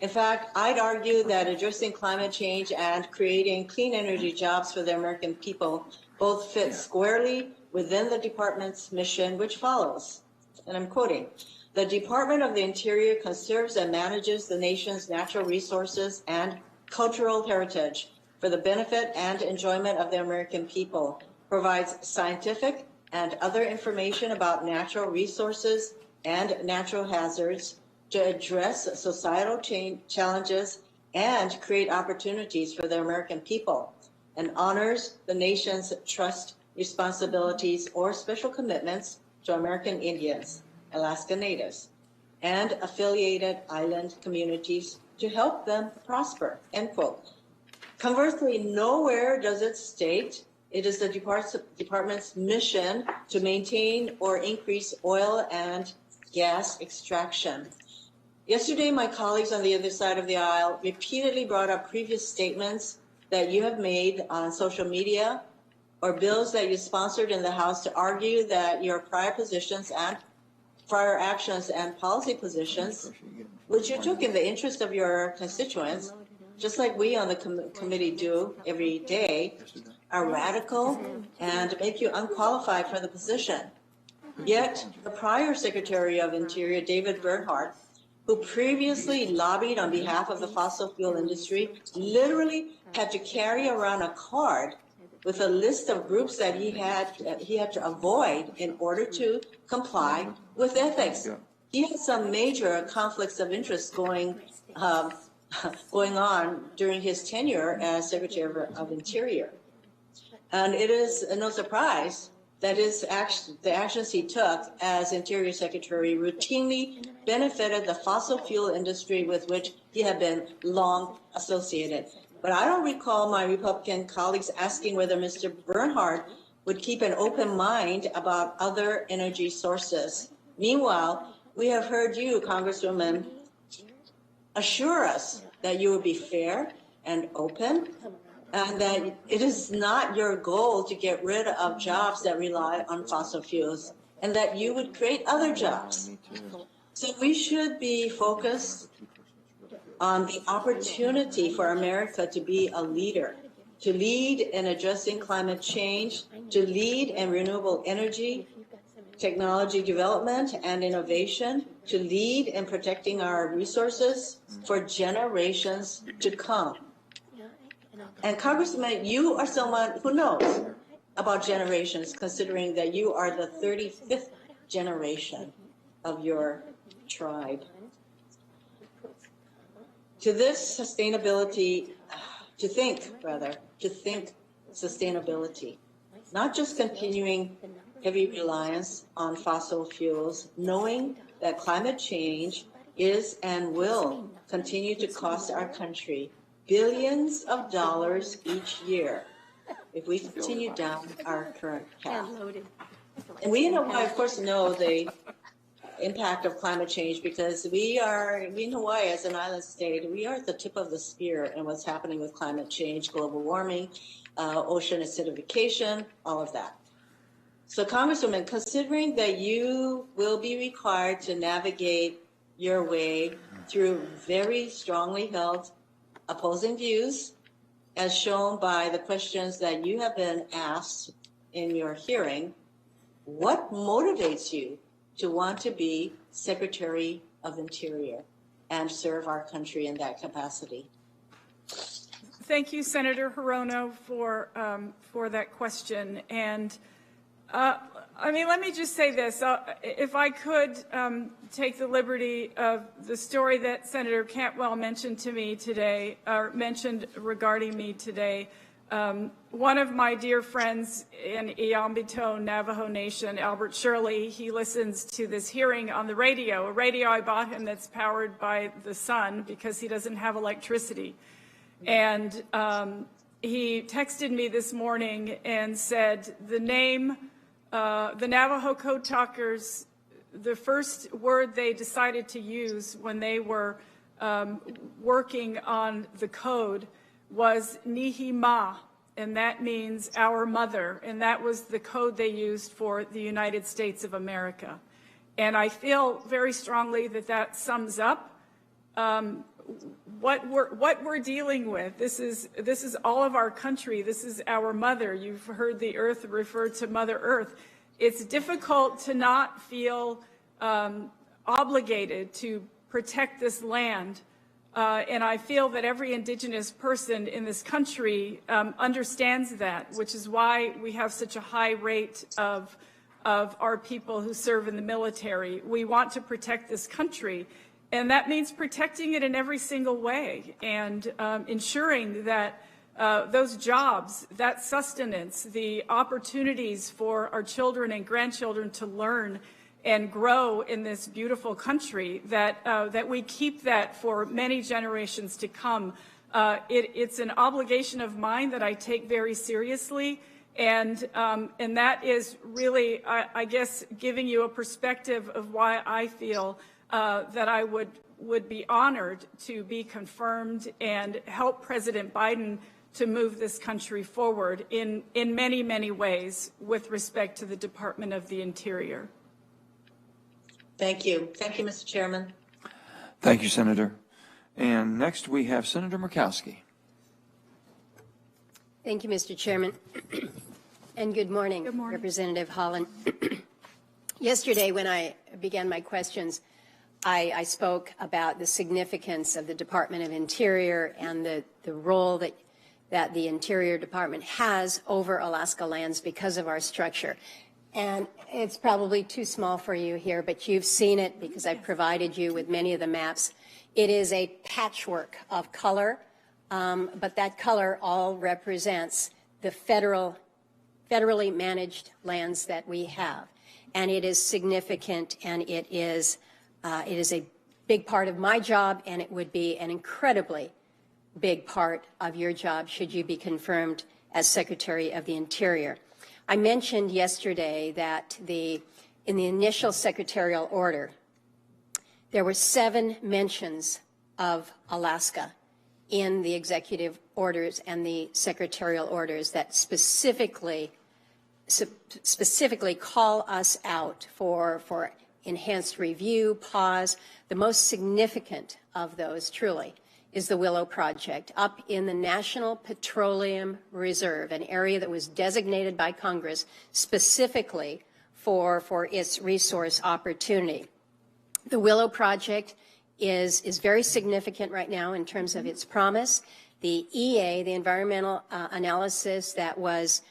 In fact, I'd argue that addressing climate change and creating clean energy jobs for the American people both fit squarely within the department's mission, which follows, and I'm quoting, "The Department of the Interior conserves and manages the nation's natural resources and cultural heritage for the benefit and enjoyment of the American people, provides scientific and other information about natural resources and natural hazards to address societal challenges and create opportunities for the American people, and honors the nation's trust, responsibilities, or special commitments to American Indians, Alaska Natives, and affiliated island communities to help them prosper," end quote. Conversely, nowhere does it state it is the department's mission to maintain or increase oil and gas extraction. Yesterday, my colleagues on the other side of the aisle repeatedly brought up previous statements that you have made on social media or bills that you sponsored in the House to argue that your prior positions and prior actions and policy positions, which you took in the interest of your constituents, just like we on the committee do every day, are radical and make you unqualified for the position. Yet the prior Secretary of Interior, David Bernhardt, who previously lobbied on behalf of the fossil fuel industry, literally had to carry around a card with a list of groups that he had to avoid in order to comply with ethics. He had some major conflicts of interest going on during his tenure as Secretary of Interior. And it is no surprise that the actions he took as Interior Secretary routinely benefited the fossil fuel industry with which he had been long associated. But I don't recall my Republican colleagues asking whether Mr. Bernhardt would keep an open mind about other energy sources. Meanwhile, we have heard you, Congresswoman, assure us that you will be fair and open, and that it is not your goal to get rid of jobs that rely on fossil fuels, and that you would create other jobs. So we should be focused on the opportunity for America to be a leader, to lead in addressing climate change, to lead in renewable energy, technology development and innovation, to lead in protecting our resources for generations to come. And Congressman, you are someone who knows about generations, considering that you are the 35th generation of your tribe. To think sustainability, not just continuing heavy reliance on fossil fuels, knowing that climate change is and will continue to cost our country billions of dollars each year if we continue down our current path. And we in Hawaii, of course, know the impact of climate change because we in Hawaii, as an island state, we are at the tip of the spear in what's happening with climate change, global warming, ocean acidification, all of that. So, Congresswoman, considering that you will be required to navigate your way through very strongly held opposing views, as shown by the questions that you have been asked in your hearing, what motivates you to want to be Secretary of Interior and serve our country in that capacity? Thank you, Senator Hirono, for that question. And let me just say this. If I could take the liberty of the story that Senator Cantwell mentioned to me today, or mentioned regarding me today. One of my dear friends in Iambito Navajo Nation, Albert Shirley, he listens to this hearing on the radio, a radio I bought him that's powered by the sun because he doesn't have electricity. And he texted me this morning and said the Navajo Code Talkers, the first word they decided to use when they were working on the code was Nihima, and that means our mother, and that was the code they used for the United States of America. And I feel very strongly that that sums up what we're dealing with. This is all of our country. This is our mother. You've heard the earth referred to Mother Earth. It's difficult to not feel obligated to protect this land. And I feel that every Indigenous person in this country understands that, which is why we have such a high rate of our people who serve in the military. We want to protect this country, and that means protecting it in every single way and ensuring that those jobs, that sustenance, the opportunities for our children and grandchildren to learn and grow in this beautiful country, that we keep that for many generations to come. It's an obligation of mine that I take very seriously, and that is really, I guess, giving you a perspective of why I feel that I would be honored to be confirmed and help President Biden to move this country forward in many, many ways with respect to the Department of the Interior. Thank you. Thank you, Mr. Chairman. Thank you, Senator. And next we have Senator Murkowski. Thank you, Mr. Chairman. And good morning, Representative Haaland. Yesterday, when I began my questions, I spoke about the significance of the Department of Interior and the role that the Interior Department has over Alaska lands because of our structure. And it's probably too small for you here, but you've seen it because I've provided you with many of the maps. It is a patchwork of color, but that color all represents the federally managed lands that we have. And it is significant, and it is a big part of my job, and it would be an incredibly big part of your job should you be confirmed as Secretary of the Interior. I mentioned yesterday that in the initial secretarial order, there were 7 mentions of Alaska in the executive orders and the secretarial orders that specifically call us out for enhanced review, pause. The most significant of those, truly, is the Willow Project up in the National Petroleum Reserve, an area that was designated by Congress specifically for its resource opportunity. The Willow Project is very significant right now in terms of its promise. The EA, the environmental analysis that was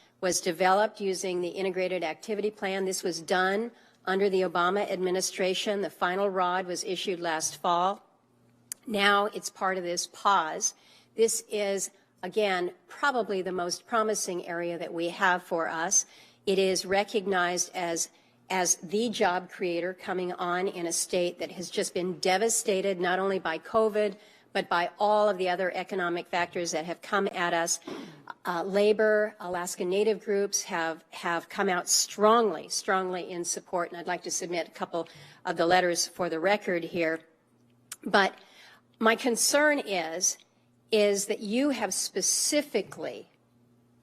developed using the Integrated Activity Plan, this was done under the Obama administration. The final ROD was issued last fall. Now it's part of this pause. This is, again, probably the most promising area that we have for us. It is recognized as the job creator coming on in a state that has just been devastated not only by COVID, but by all of the other economic factors that have come at us. Labor, Alaska Native groups have come out strongly in support, and I'd like to submit a couple of the letters for the record here. But my concern is that you have specifically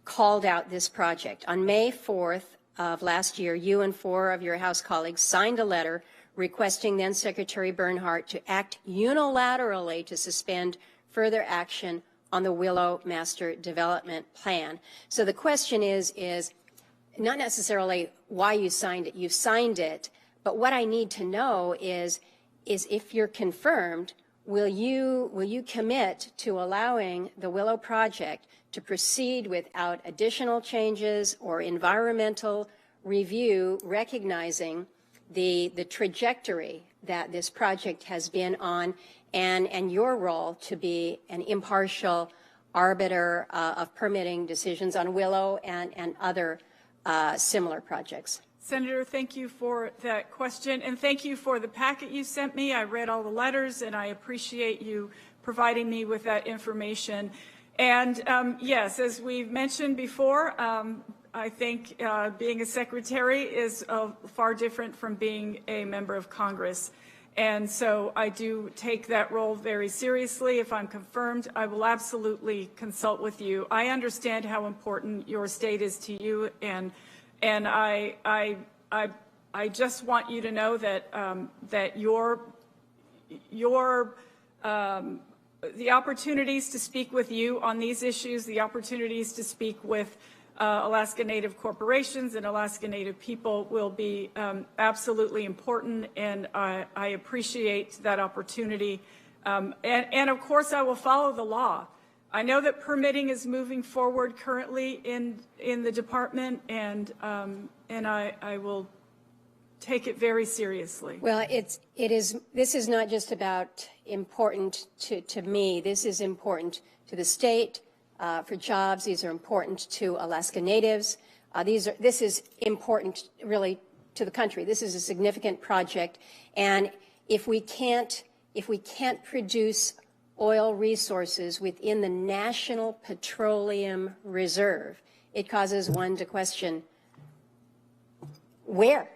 called out this project. On May 4th of last year, you and 4 of your House colleagues signed a letter requesting then Secretary Bernhardt to act unilaterally to suspend further action on the Willow Master Development Plan. So the question is not necessarily why you signed it. You've signed it, but what I need to know is if you're confirmed, will you commit to allowing the Willow Project to proceed without additional changes or environmental review, recognizing the trajectory that this project has been on and your role to be an impartial arbiter of permitting decisions on Willow and other similar projects? Senator, thank you for that question, and thank you for the packet you sent me. I read all the letters, and I appreciate you providing me with that information. And yes, as we've mentioned before, I think being a secretary is far different from being a member of Congress. And so I do take that role very seriously. If I'm confirmed, I will absolutely consult with you. I understand how important your state is to you, and I just want you to know that that the opportunities to speak with you on these issues, the opportunities to speak with Alaska Native corporations and Alaska Native people will be absolutely important, and I appreciate that opportunity. And of course, I will follow the law. I know that permitting is moving forward currently in the department, and I will take it very seriously. Well, this is not just about important to me. This is important to the state for jobs. These are important to Alaska Natives. This is important really to the country. This is a significant project, and if we can't produce oil resources within the National Petroleum Reserve, it causes one to question where.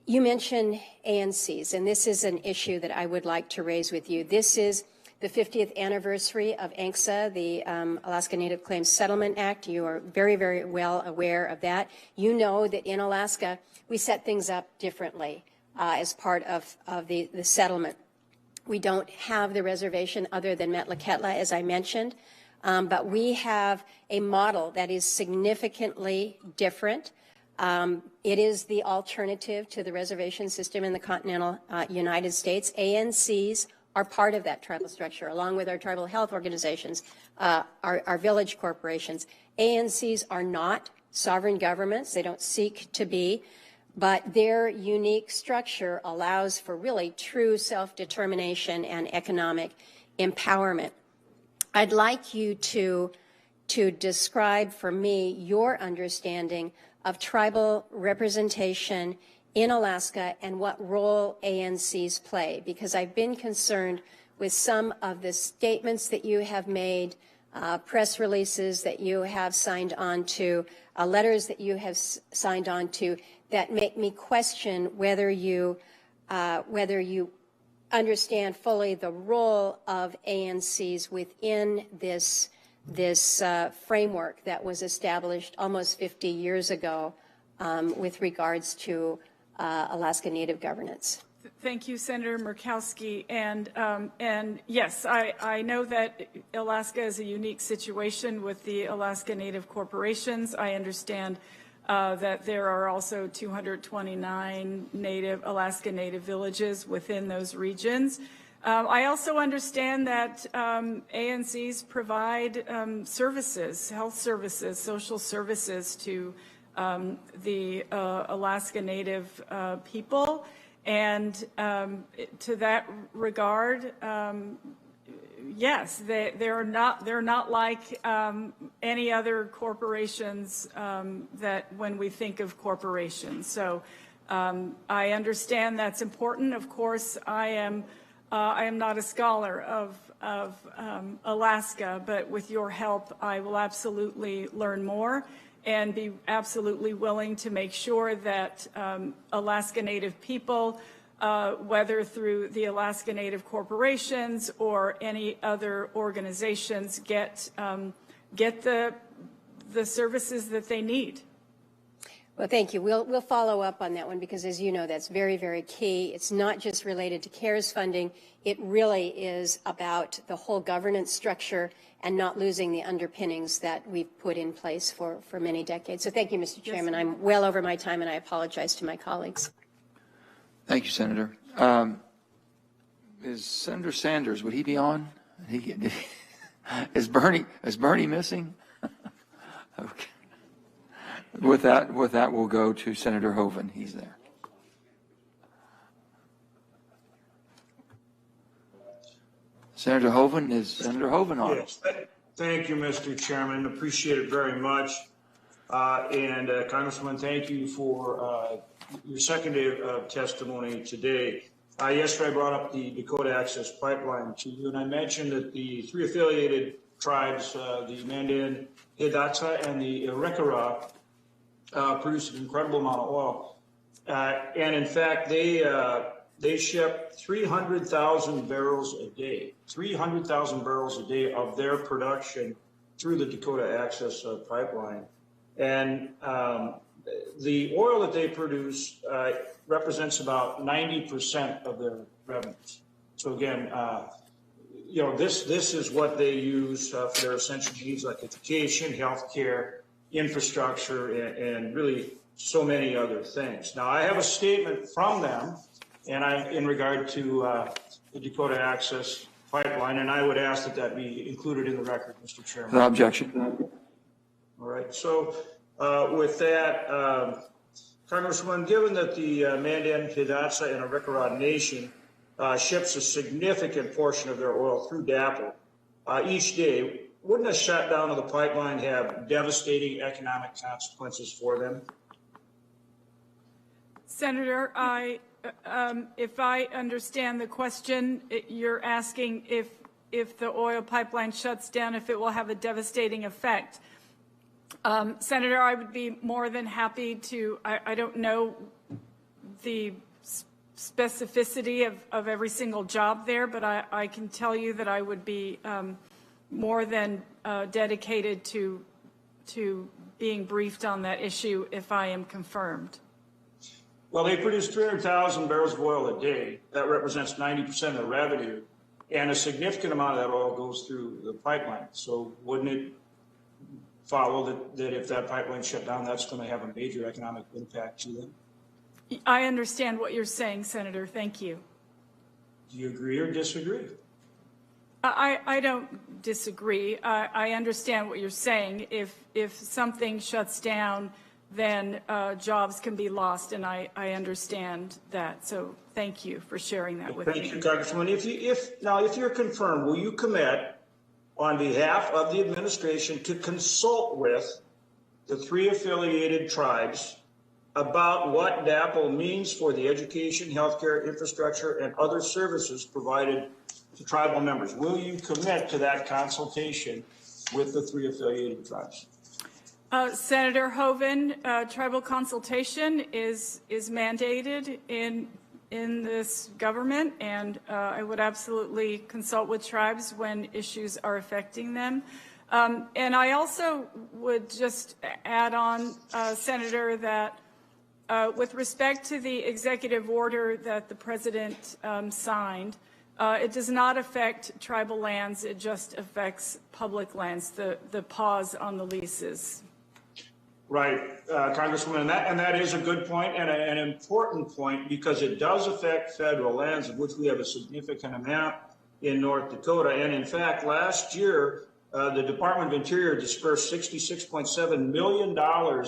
You mentioned ANCs, and this is an issue that I would like to raise with you. This is the 50th anniversary of ANCSA, the Alaska Native Claims Settlement Act. You are very, very well aware of that. You know that in Alaska, we set things up differently as part of the settlement. We don't have the reservation other than Metlakatla, as I mentioned, but we have a model that is significantly different. It is the alternative to the reservation system in the continental United States. ANCs are part of that tribal structure, along with our tribal health organizations, our village corporations. ANCs are not sovereign governments. They don't seek to be, but their unique structure allows for really true self-determination and economic empowerment. I'd like you to describe for me your understanding of tribal representation in Alaska and what role ANCs play, because I've been concerned with some of the statements that you have made, press releases that you have signed on to, letters that you have signed on to, that make me question whether you understand fully the role of ANCs within this framework that was established almost 50 years ago with regards to Alaska Native governance. Thank you, Senator Murkowski. And yes, I know that Alaska is a unique situation with the Alaska Native corporations. I understand that there are also 229 Alaska Native villages within those regions. I also understand that ANCs provide services, health services, social services to the Alaska Native people. And to that regard, yes, they're not like any other corporations that when we think of corporations. So I understand that's important. Of course, I am not a scholar of Alaska, but with your help, I will absolutely learn more and be absolutely willing to make sure that Alaska Native people, whether through the Alaska Native corporations or any other organizations, get the services that they need. Well, thank you. We'll follow up on that one because, as you know, that's very, very key. It's not just related to CARES funding. It really is about the whole governance structure and not losing the underpinnings that we've put in place for many decades. So thank you, Mr. Chairman. Yes, I'm well over my time, and I apologize to my colleagues. Thank you, Senator. Is Senator Sanders, would he be on? Is Bernie missing? Okay. With that, we'll go to Senator Hoeven. He's there. Senator Hoeven, is Senator Hoeven on? Yes. Thank you, Mr. Chairman. Appreciate it very much. Congressman, thank you for your second day of testimony today. Yesterday, I brought up the Dakota Access Pipeline to you, and I mentioned that the three affiliated tribes, the Mandan, Hidatsa, and the Reservoir, produce an incredible amount of oil. And in fact, they ship 300,000 barrels a day, 300,000 barrels a day of their production through the Dakota Access Pipeline. And the oil that they produce represents about 90% of their revenues. So again, you know, this is what they use for their essential needs like education, healthcare, infrastructure, and really so many other things. Now, I have a statement from them, and in regard to the Dakota Access Pipeline, and I would ask that that be included in the record, Mr. Chairman. No objection. All right. So with that, Congressman, given that the Mandan, Hidatsa, and Reservoir Nation ships a significant portion of their oil through DAPL each day, wouldn't a shutdown of the pipeline have devastating economic consequences for them? Senator, if I understand the question, you're asking if the oil pipeline shuts down, if it will have a devastating effect. Senator, I would be more than happy to, I don't know the specificity of every single job there, but I can tell you that I would be more than dedicated to being briefed on that issue if I am confirmed. Well, they produce 300,000 barrels of oil a day. That represents 90% of the revenue, and a significant amount of that oil goes through the pipeline. So wouldn't it follow that if that pipeline shut down, that's going to have a major economic impact to them? I understand what you're saying, Senator. Thank you. Do you agree or disagree? I don't disagree. I understand what you're saying. If something shuts down, then jobs can be lost, and I understand that. So thank you for sharing that with me. Thank you, Congresswoman. If you're confirmed, will you commit on behalf of the administration to consult with the 3 affiliated tribes about what DAPL means for the education, healthcare, infrastructure, and other services provided to tribal members? Will you commit to that consultation with the 3 affiliated tribes? Senator Hoeven, tribal consultation is mandated in this government, and I would absolutely consult with tribes when issues are affecting them. And I also would just add on, Senator, that with respect to the executive order that the President signed, it does not affect tribal lands. It just affects public lands, the pause on the leases. Right, Congresswoman, and that is a good point and an important point, because it does affect federal lands, of which we have a significant amount in North Dakota. And in fact, last year, the Department of Interior dispersed $66.7 million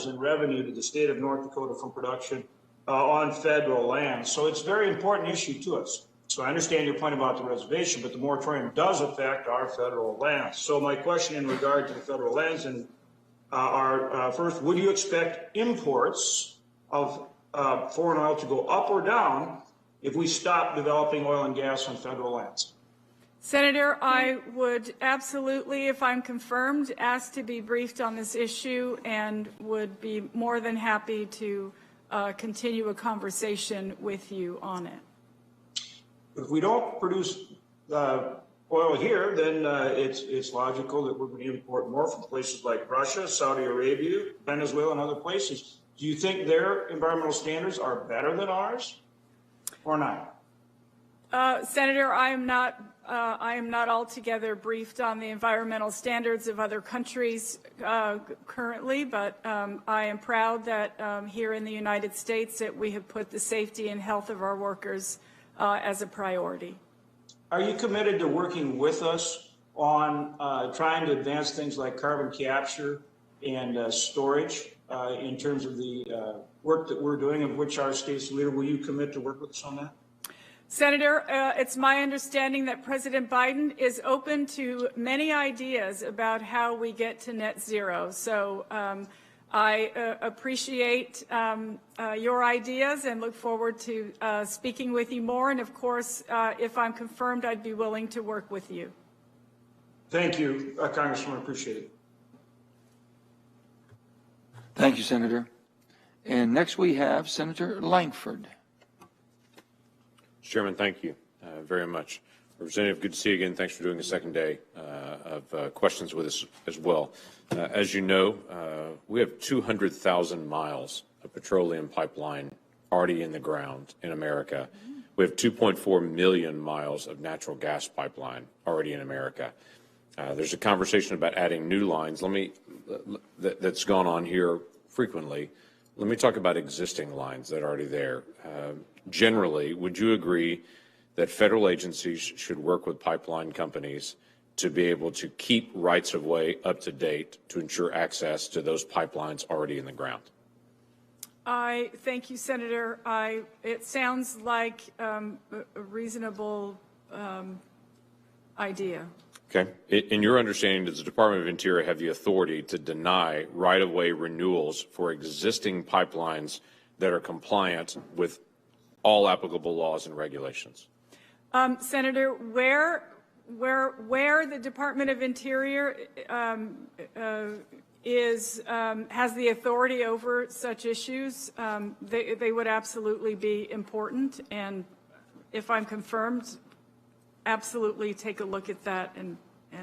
in revenue to the state of North Dakota from production on federal land. So it's a very important issue to us. So I understand your point about the reservation, but the moratorium does affect our federal lands. So my question in regard to the federal lands are first, would you expect imports of foreign oil to go up or down if we stop developing oil and gas on federal lands? Senator, I would absolutely, if I'm confirmed, ask to be briefed on this issue and would be more than happy to continue a conversation with you on it. If we don't produce oil here, then it's logical that we're going to import more from places like Russia, Saudi Arabia, Venezuela, and other places. Do you think their environmental standards are better than ours or not? Senator, I am not altogether briefed on the environmental standards of other countries currently, but I am proud that here in the United States that we have put the safety and health of our workers as a priority. Are you committed to working with us on trying to advance things like carbon capture and storage in terms of the work that we're doing, of which our state's leader? Will you commit to work with us on that? Senator, it's my understanding that President Biden is open to many ideas about how we get to net zero. So I appreciate your ideas and look forward to speaking with you more. And of course, if I'm confirmed, I'd be willing to work with you. Thank you, Congressman. Appreciate it. Thank you, Senator. And next we have Senator Langford. Chairman, thank you very much. Representative, good to see you again. Thanks for doing the second day of questions with us as well. As you know, we have 200,000 miles of petroleum pipeline already in the ground in America. We have 2.4 million miles of natural gas pipeline already in America. There's a conversation about adding new lines. That's gone on here frequently. Let me talk about existing lines that are already there. Generally, would you agree that federal agencies should work with pipeline companies to be able to keep rights of way up to date to ensure access to those pipelines already in the ground? I thank you, Senator. It sounds like a reasonable idea. Okay. In your understanding, does the Department of Interior have the authority to deny right-of-way renewals for existing pipelines that are compliant with all applicable laws and regulations? Senator, where the Department of Interior has the authority over such issues, they would absolutely be important. And if I'm confirmed, absolutely take a look at that. And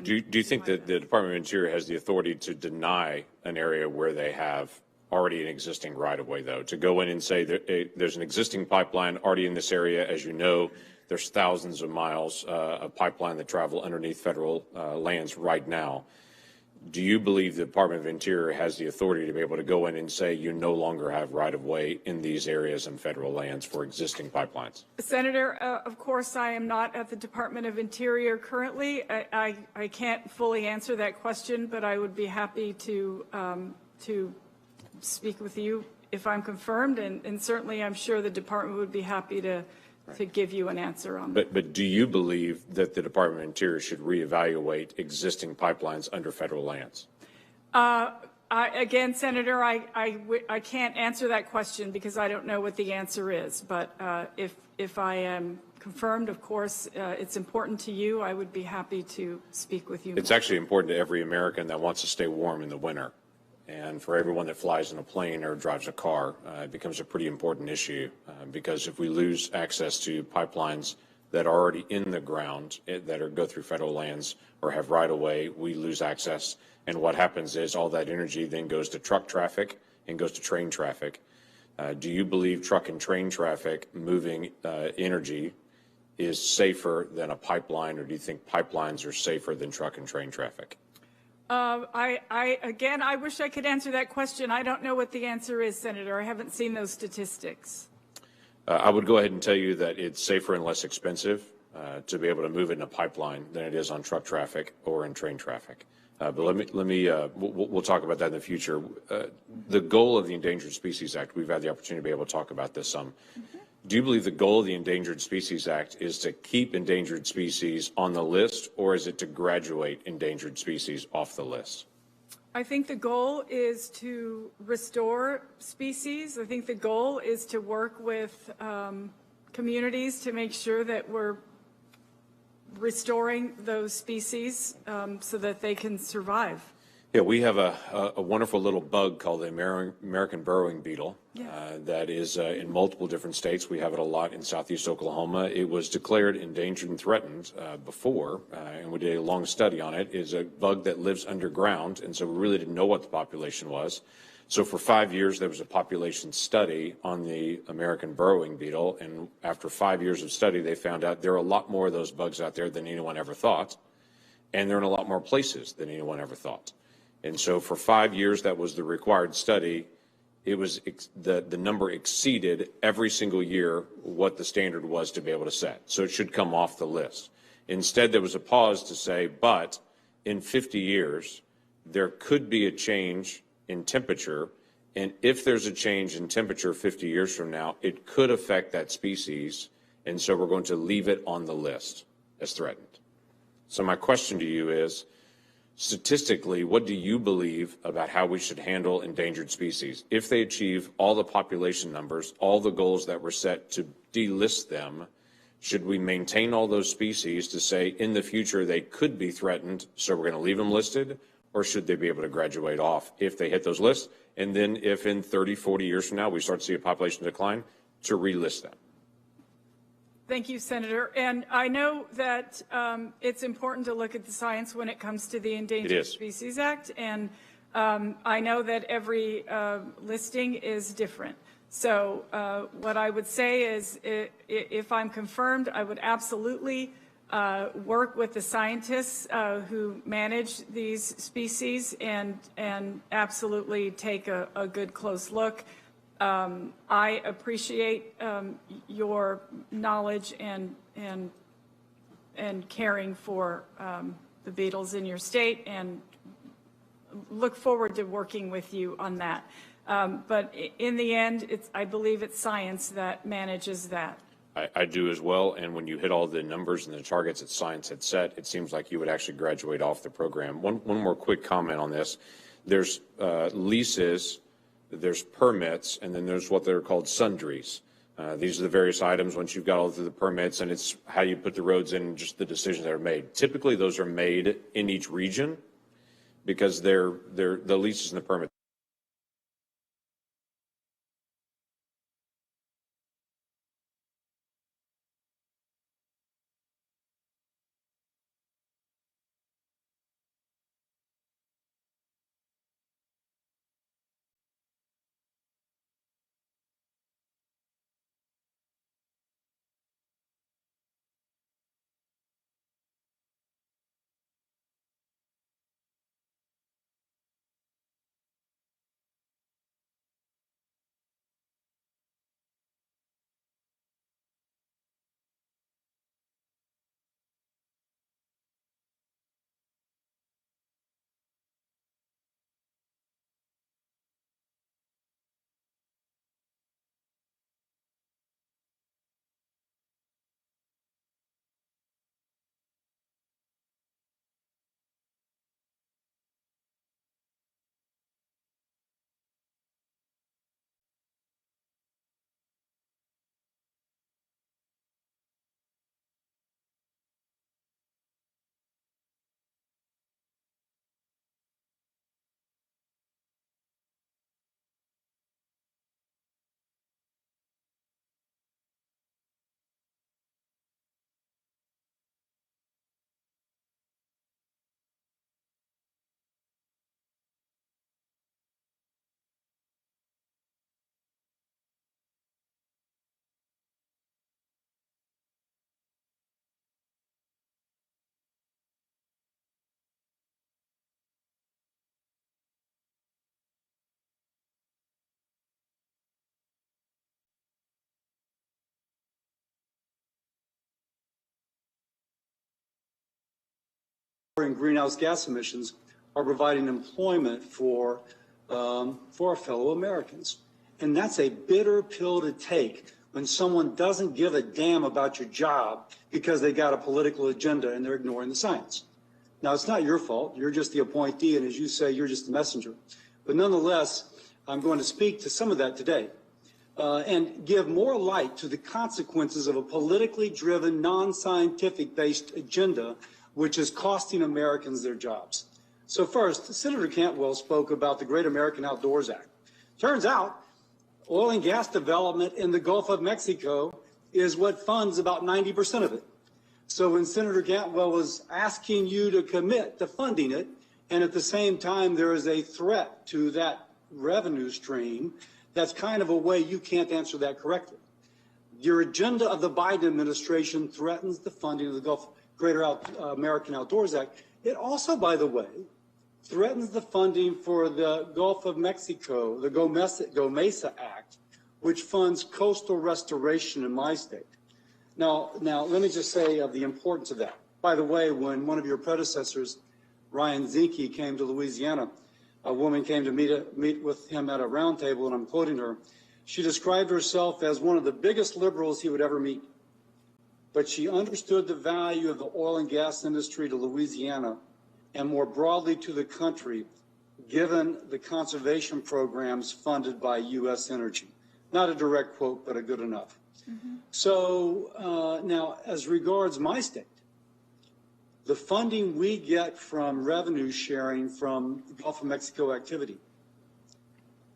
do you think that the Department of Interior has the authority to deny an area where they have already an existing right-of-way, though, to go in and say that there's an existing pipeline already in this area? As you know, there's thousands of miles of pipeline that travel underneath federal lands right now. Do you believe the Department of Interior has the authority to be able to go in and say you no longer have right-of-way in these areas and federal lands for existing pipelines? Senator, of course, I am not at the Department of Interior currently. I can't fully answer that question, but I would be happy to speak with you if I'm confirmed, and certainly I'm sure the department would be happy to give you an answer on that. But do you believe that the Department of Interior should reevaluate existing pipelines under federal lands? Again, Senator, I can't answer that question because I don't know what the answer is. But if I am confirmed, of course, it's important to you. I would be happy to speak with you. It's actually important to every American that wants to stay warm in the winter. And for everyone that flies in a plane or drives a car, it becomes a pretty important issue because if we lose access to pipelines that are already in the ground that go through federal lands or have right-of-way, we lose access. And what happens is all that energy then goes to truck traffic and goes to train traffic. Do you believe truck and train traffic moving energy is safer than a pipeline, or do you think pipelines are safer than truck and train traffic? Again, I wish I could answer that question. I don't know what the answer is, Senator. I haven't seen those statistics. I would go ahead and tell you that it's safer and less expensive to be able to move it in a pipeline than it is on truck traffic or in train traffic. But we'll talk about that in the future. The goal of the Endangered Species Act, we've had the opportunity to be able to talk about this some. Do you believe the goal of the Endangered Species Act is to keep endangered species on the list, or is it to graduate endangered species off the list? I think the goal is to restore species. I think the goal is to work with communities to make sure that we're restoring those species so that they can survive. Yeah, we have a wonderful little bug called the American Burrowing Beetle that is in multiple different states. We have it a lot in southeast Oklahoma. It was declared endangered and threatened before, and we did a long study on it. It's a bug that lives underground, and so we really didn't know what the population was. So for 5 years, there was a population study on the American Burrowing Beetle, and after 5 years of study, they found out there are a lot more of those bugs out there than anyone ever thought, and they're in a lot more places than anyone ever thought. And so for 5 years, that was the required study. It was the number exceeded every single year what the standard was to be able to set. So it should come off the list. Instead, there was a pause to say, but in 50 years, there could be a change in temperature. And if there's a change in temperature 50 years from now, it could affect that species. And so we're going to leave it on the list as threatened. So my question to you is, statistically, what do you believe about how we should handle endangered species? If they achieve all the population numbers, all the goals that were set to delist them, should we maintain all those species to say in the future they could be threatened, so we're going to leave them listed, or should they be able to graduate off if they hit those lists? And then if in 30, 40 years from now we start to see a population decline, to relist them? Thank you, Senator. And I know that it's important to look at the science when it comes to the Endangered Species Act. And I know that every listing is different. So what I would say is if I'm confirmed, I would absolutely work with the scientists who manage these species and absolutely take a good close look. I appreciate your knowledge and caring for the beetles in your state, and look forward to working with you on that. But in the end, I believe it's science that manages that. I do as well, and when you hit all the numbers and the targets that science had set, it seems like you would actually graduate off the program. One more quick comment on this. There's leases, there's permits, and then there's what they're called sundries. These are the various items once you've got all through the permits, and it's how you put the roads in and just the decisions that are made. Typically, those are made in each region, because the leases and the permits. And greenhouse gas emissions are providing employment for our fellow Americans. And that's a bitter pill to take when someone doesn't give a damn about your job because they got a political agenda and they're ignoring the science. Now, it's not your fault. You're just the appointee, and as you say, you're just the messenger. But nonetheless, I'm going to speak to some of that today and give more light to the consequences of a politically driven, non-scientific-based agenda which is costing Americans their jobs. So first, Senator Cantwell spoke about the Great American Outdoors Act. Turns out, oil and gas development in the Gulf of Mexico is what funds about 90% of it. So when Senator Cantwell was asking you to commit to funding it, and at the same time there is a threat to that revenue stream, that's kind of a way you can't answer that correctly. Your agenda of the Biden administration threatens the funding of the Greater American Outdoors Act. It also, by the way, threatens the funding for the Gulf of Mexico, the GOMESA Act, which funds coastal restoration in my state. Now, let me just say of the importance of that. By the way, when one of your predecessors, Ryan Zinke, came to Louisiana, a woman came to meet with him at a round table, and I'm quoting her. She described herself as one of the biggest liberals he would ever meet. But she understood the value of the oil and gas industry to Louisiana and more broadly to the country, given the conservation programs funded by U.S. Energy. Not a direct quote, but a good enough. Mm-hmm. So now, as regards my state, the funding we get from revenue sharing from the Gulf of Mexico activity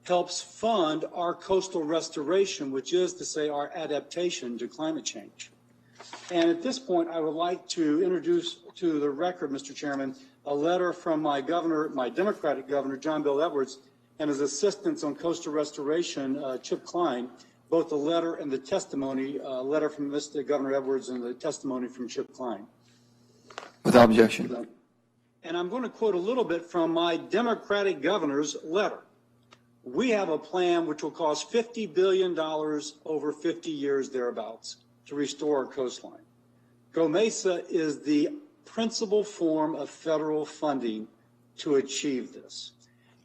helps fund our coastal restoration, which is to say our adaptation to climate change. And at this point, I would like to introduce to the record, Mr. Chairman, a letter from my governor, my Democratic governor, John Bel Edwards, and his assistants on coastal restoration, Chip Klein, both the letter and the testimony, letter from Mr. Governor Edwards and the testimony from Chip Klein. Without objection. And I'm going to quote a little bit from my Democratic governor's letter. We have a plan which will cost $50 billion over 50 years thereabouts to restore our coastline. GOMESA is the principal form of federal funding to achieve this.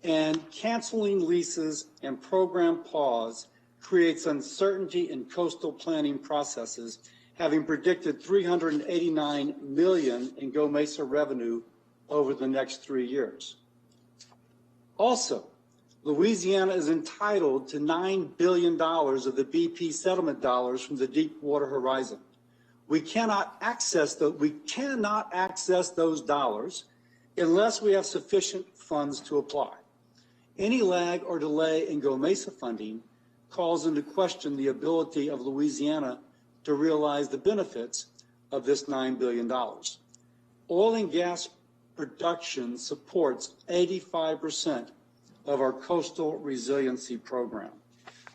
And canceling leases and program pause creates uncertainty in coastal planning processes, having predicted $389 million in GOMESA revenue over the next 3 years. Also, Louisiana is entitled to $9 billion of the BP settlement dollars from the Deepwater Horizon. We cannot access those dollars unless we have sufficient funds to apply. Any lag or delay in Go Mesa funding calls into question the ability of Louisiana to realize the benefits of this $9 billion. Oil and gas production supports 85% of our coastal resiliency program.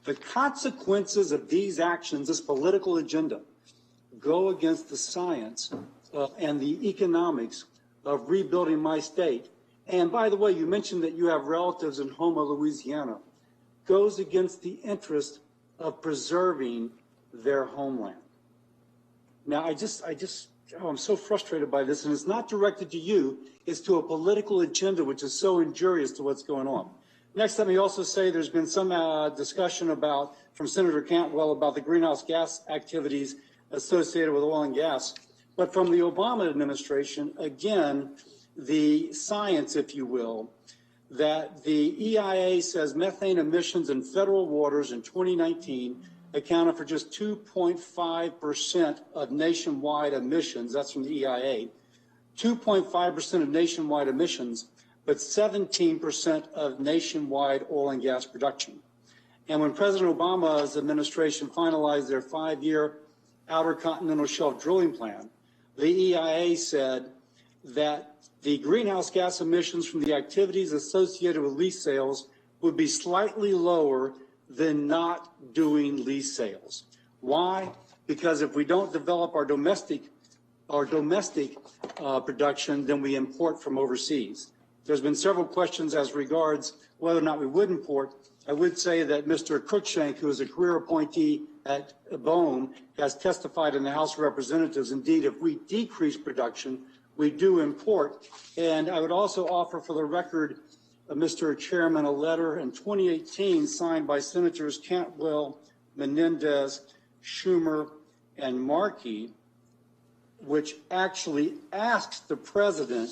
The consequences of these actions, this political agenda, go against the science and the economics of rebuilding my state. And by the way, you mentioned that you have relatives in Houma, Louisiana. Goes against the interest of preserving their homeland. Now, I'm so frustrated by this, and it's not directed to you, it's to a political agenda which is so injurious to what's going on. Next, let me also say there's been some discussion from Senator Cantwell about the greenhouse gas activities associated with oil and gas. But from the Obama administration, again, the science, if you will, that the EIA says methane emissions in federal waters in 2019 accounted for just 2.5% of nationwide emissions. That's from the EIA. 2.5% of nationwide emissions, but 17% of nationwide oil and gas production. And when President Obama's administration finalized their 5-year Outer Continental Shelf drilling plan, the EIA said that the greenhouse gas emissions from the activities associated with lease sales would be slightly lower than not doing lease sales. Why? Because if we don't develop our domestic production, then we import from overseas. There's been several questions as regards whether or not we would import. I would say that Mr. Cruikshank, who is a career appointee at BOEM, has testified in the House of Representatives. Indeed, if we decrease production, we do import. And I would also offer for the record, Mr. Chairman, a letter in 2018 signed by Senators Cantwell, Menendez, Schumer, and Markey, which actually asks the president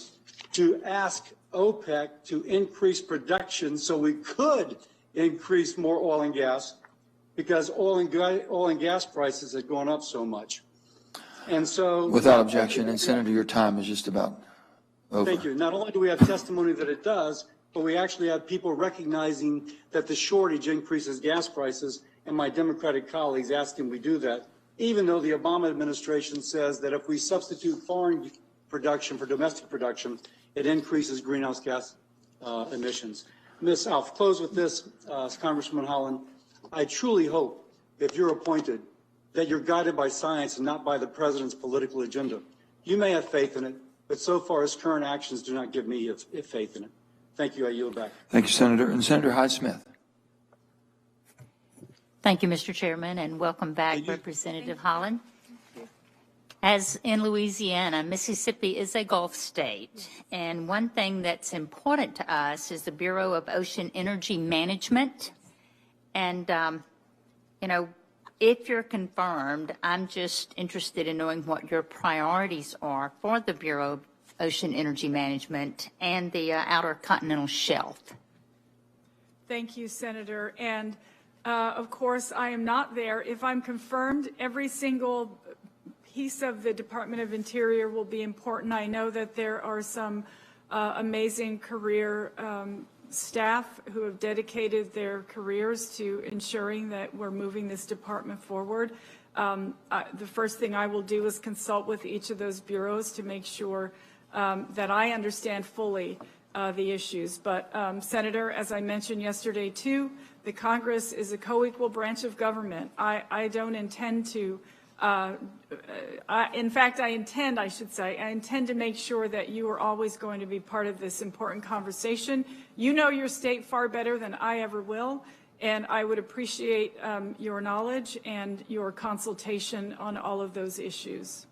to ask OPEC to increase production so we could increase more oil and gas because oil and gas prices had gone up so much. And so, without objection, and Senator, your time is just about over. Thank you. Not only do we have testimony that it does, but we actually have people recognizing that the shortage increases gas prices, and my Democratic colleagues asking we do that, even though the Obama administration says that if we substitute foreign production for domestic production, it increases greenhouse gas emissions. I'll close with this, Congressman Haaland. I truly hope, if you're appointed, that you're guided by science and not by the president's political agenda. You may have faith in it, but so far his current actions do not give me faith in it. Thank you. I yield back. Thank you, Senator. And Senator Hyde-Smith. Thank you, Mr. Chairman, and welcome back, Representative Haaland. As in Louisiana, Mississippi is a Gulf state, and one thing that's important to us is the Bureau of Ocean Energy Management. And, if you're confirmed, I'm just interested in knowing what your priorities are for the Bureau of Ocean Energy Management and the Outer Continental Shelf. Thank you, Senator. And of course, I am not there. If I'm confirmed, every single piece of the Department of Interior will be important. I know that there are some amazing career staff who have dedicated their careers to ensuring that we're moving this department forward. The first thing I will do is consult with each of those bureaus to make sure that I understand fully the issues. But Senator, as I mentioned yesterday too, the Congress is a co-equal branch of government. I don't intend to I intend to make sure that you are always going to be part of this important conversation. You know your state far better than I ever will, and I would appreciate your knowledge and your consultation on all of those issues.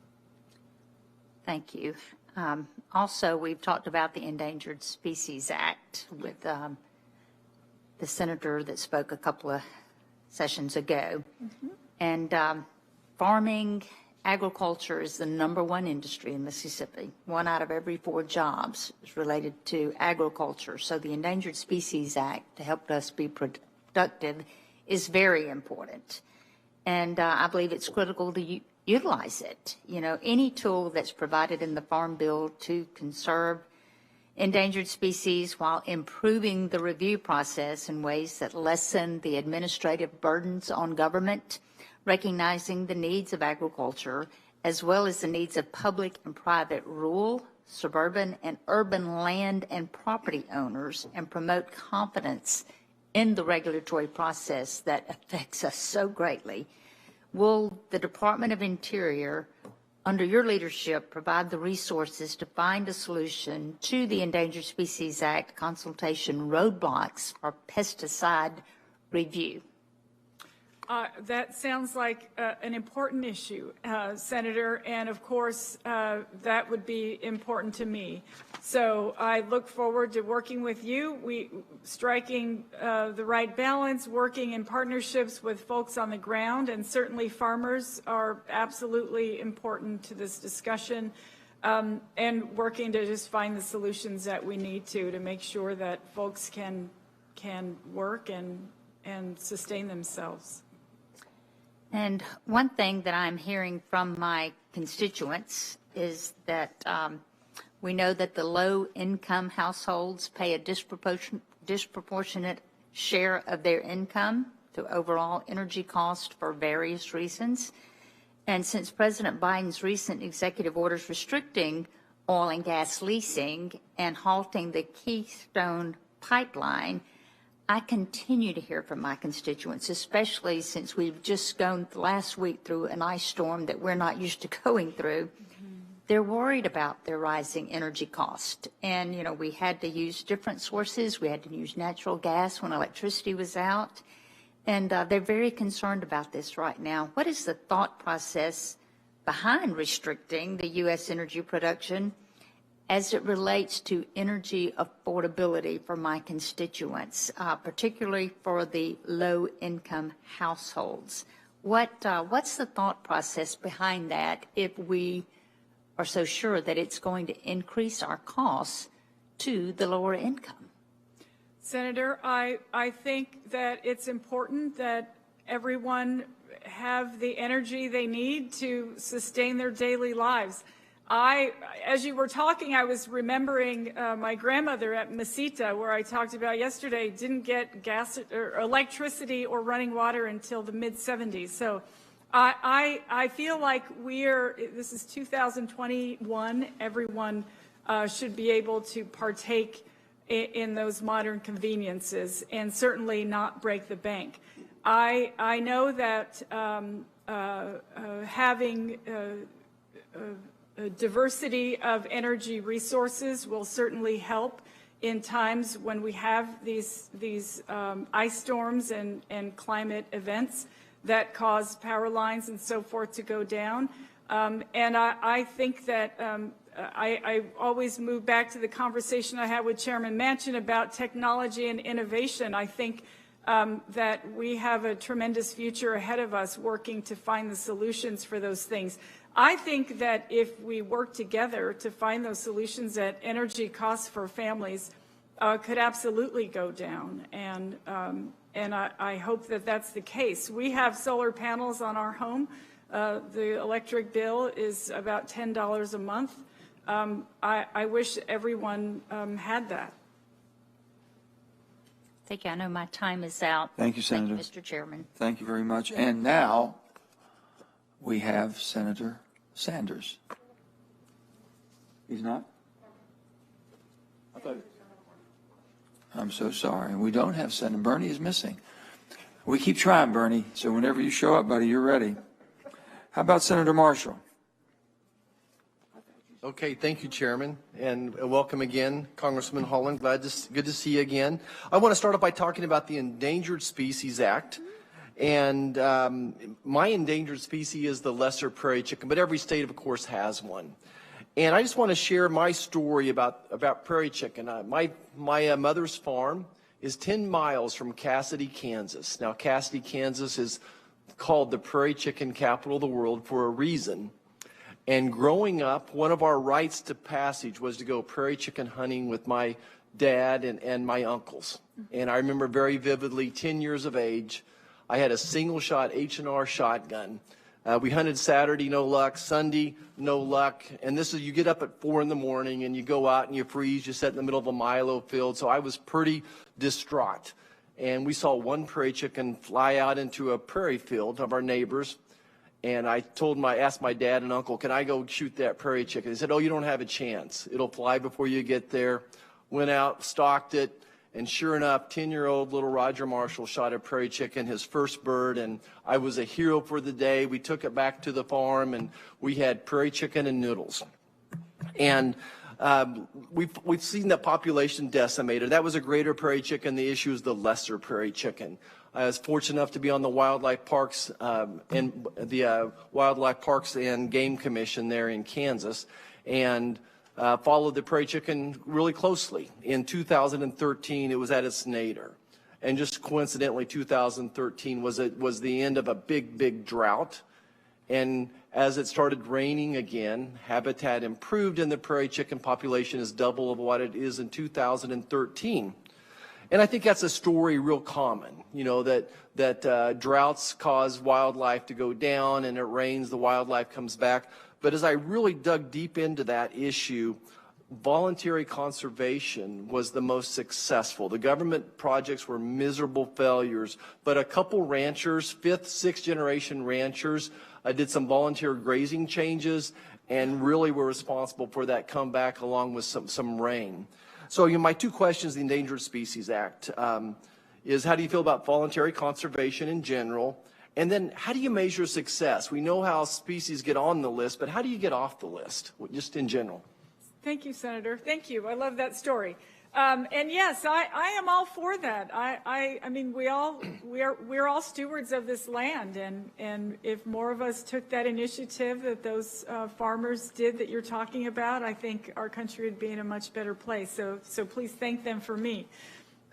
Thank you. Also, we've talked about the Endangered Species Act with the senator that spoke a couple of sessions ago. Mm-hmm. And farming, agriculture is the #1 industry in Mississippi. 1 out of every 4 jobs is related to agriculture. So the Endangered Species Act, to help us be productive, is very important. And I believe it's critical to utilize it. You know, any tool that's provided in the Farm Bill to conserve endangered species while improving the review process in ways that lessen the administrative burdens on government, recognizing the needs of agriculture, as well as the needs of public and private rural, suburban, and urban land and property owners, and promote confidence in the regulatory process that affects us so greatly. Will the Department of Interior, under your leadership, provide the resources to find a solution to the Endangered Species Act consultation roadblocks for pesticide review? That sounds like an important issue, Senator, and of course, that would be important to me. So I look forward to working with you, striking the right balance, working in partnerships with folks on the ground, and certainly farmers are absolutely important to this discussion, and working to just find the solutions that we need to make sure that folks can work and sustain themselves. And one thing that I'm hearing from my constituents is that we know that the low-income households pay a disproportionate share of their income to overall energy cost for various reasons. And since President Biden's recent executive orders restricting oil and gas leasing and halting the Keystone pipeline, I continue to hear from my constituents, especially since we've just gone last week through an ice storm that we're not used to going through. They're worried about their rising energy cost. And, you know, we had to use different sources. We had to use natural gas when electricity was out. And they're very concerned about this right now. What is the thought process behind restricting the U.S. energy production as it relates to energy affordability for my constituents, particularly for the low-income households? What's the thought process behind that if we are so sure that it's going to increase our costs to the lower income? Senator, I think that it's important that everyone have the energy they need to sustain their daily lives. As you were talking, I was remembering my grandmother at Mesita, where I talked about yesterday, didn't get gas or electricity or running water until the mid-'70s. So I feel like this is 2021, everyone should be able to partake in those modern conveniences and certainly not break the bank. I know that having a diversity of energy resources will certainly help in times when we have these ice storms and climate events that cause power lines and so forth to go down. And I think that I always move back to the conversation I had with Chairman Manchin about technology and innovation. I think that we have a tremendous future ahead of us working to find the solutions for those things. I think that if we work together to find those solutions, that energy costs for families could absolutely go down, and I hope that that's the case. We have solar panels on our home. The electric bill is about $10 a month. I wish everyone had that. Thank you. I know my time is out. Thank you, Senator. Thank you, Mr. Chairman. Thank you very much. And now we have Senator Sanders. He's not? I'm so sorry. We don't have Senator. Bernie is missing. We keep trying, Bernie. So whenever you show up, buddy, you're ready. How about Senator Marshall? Okay, thank you, Chairman, and welcome again, Congressman Haaland. Good to see you again. I want to start off by talking about the Endangered Species Act. And my endangered species is the lesser prairie chicken, but every state, of course, has one. And I just want to share my story about prairie chicken. My mother's farm is 10 miles from Cassidy, Kansas. Now, Cassidy, Kansas is called the prairie chicken capital of the world for a reason. And growing up, one of our rites to passage was to go prairie chicken hunting with my dad and my uncles. And I remember very vividly, 10 years of age, I had a single-shot H&R shotgun We hunted Saturday, no luck. Sunday, no luck. And this is, you get up at 4 in the morning and you go out and you freeze. You sit in the middle of a milo field. So I was pretty distraught. And we saw one prairie chicken fly out into a prairie field of our neighbors. And I asked my dad and uncle, can I go shoot that prairie chicken? They said, oh, you don't have a chance. It'll fly before you get there. Went out, stalked it, and sure enough, 10-year-old little Roger Marshall shot a prairie chicken, his first bird, and I was a hero for the day. We took it back to the farm, and we had prairie chicken and noodles. And we've seen the population decimated. That was a greater prairie chicken. The issue is the lesser prairie chicken. I was fortunate enough to be on the Wildlife Parks and the Wildlife Parks and Game Commission there in Kansas, and followed the prairie chicken really closely. In 2013, it was at its nadir, and just coincidentally, 2013 was the end of a big drought. And as it started raining again, habitat improved, and the prairie chicken population is double of what it is in 2013. And I think that's a story real common, you know, that droughts cause wildlife to go down, and it rains, the wildlife comes back. But as I really dug deep into that issue, voluntary conservation was the most successful. The government projects were miserable failures, but a couple ranchers, 5th, 6th generation ranchers, did some volunteer grazing changes and really were responsible for that comeback along with some rain. So my two questions, the Endangered Species Act, is how do you feel about voluntary conservation in general? And then how do you measure success? We know how species get on the list, but how do you get off the list, just in general? Thank you, Senator. Thank you. I love that story. And yes, I am all for that. I mean, we're all stewards of this land, and if more of us took that initiative that those farmers did that you're talking about, I think our country would be in a much better place. So please thank them for me.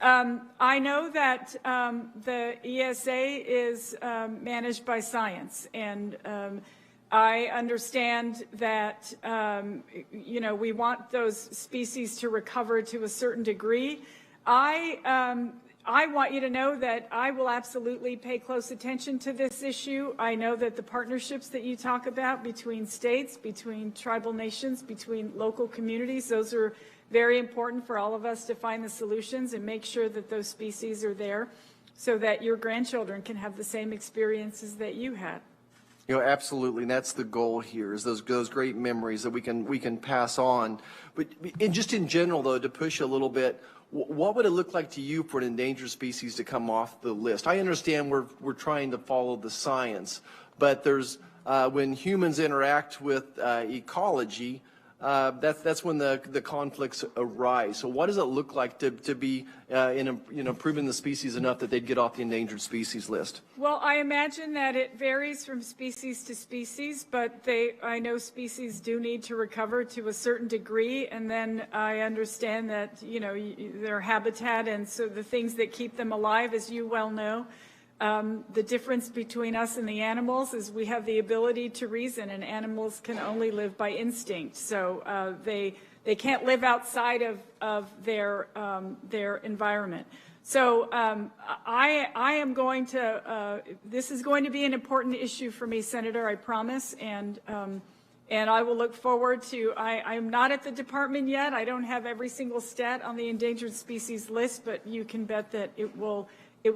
I know that the ESA is managed by science, and I understand that, you know, we want those species to recover to a certain degree. I want you to know that I will absolutely pay close attention to this issue. I know that the partnerships that you talk about between states, between tribal nations, between local communities, those are very important for all of us to find the solutions and make sure that those species are there so that your grandchildren can have the same experiences that you had. You know, absolutely, and that's the goal here, is those great memories that we can pass on. But just in general, though, to push a little bit, what would it look like to you for an endangered species to come off the list? I understand we're trying to follow the science, but there's when humans interact with ecology, that's when the conflicts arise. So what does it look like to be improving the species enough that they'd get off the endangered species list? Well, I imagine that it varies from species to species, but I know species do need to recover to a certain degree, and then I understand that, you know, their habitat and so the things that keep them alive, as you well know. The difference between us and the animals is we have the ability to reason, and animals can only live by instinct. So they can't live outside of their environment. So I am going to. This is going to be an important issue for me, Senator. I promise, and I will look forward to. I'm not at the department yet. I don't have every single stat on the endangered species list, but you can bet that it will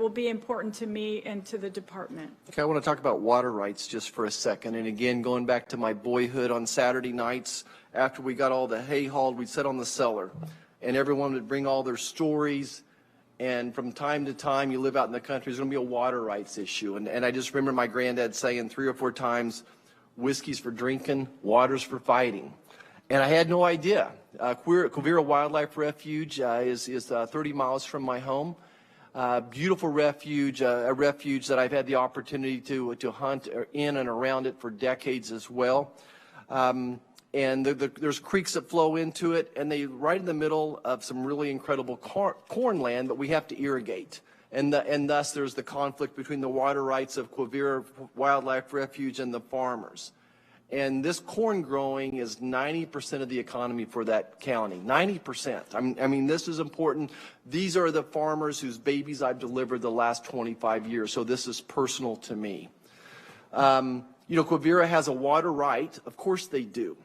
be important to me and to the department. Okay, I want to talk about water rights just for a second. And again, going back to my boyhood, on Saturday nights, after we got all the hay hauled, we'd sit on the cellar, and everyone would bring all their stories. And from time to time, you live out in the country, there's going to be a water rights issue. And I just remember my granddad saying 3 or 4 times, whiskey's for drinking, water's for fighting. And I had no idea. Quivira Wildlife Refuge is 30 miles from my home. Beautiful refuge, a refuge that I've had the opportunity to hunt in and around it for decades as well. And there's creeks that flow into it, and they're right in the middle of some really incredible corn land, but we have to irrigate. And thus there's the conflict between the water rights of Quivira Wildlife Refuge and the farmers. And this corn growing is 90% of the economy for that county, 90%. I mean, this is important. These are the farmers whose babies I've delivered the last 25 years, so this is personal to me. Quivira has a water right. Of course they do.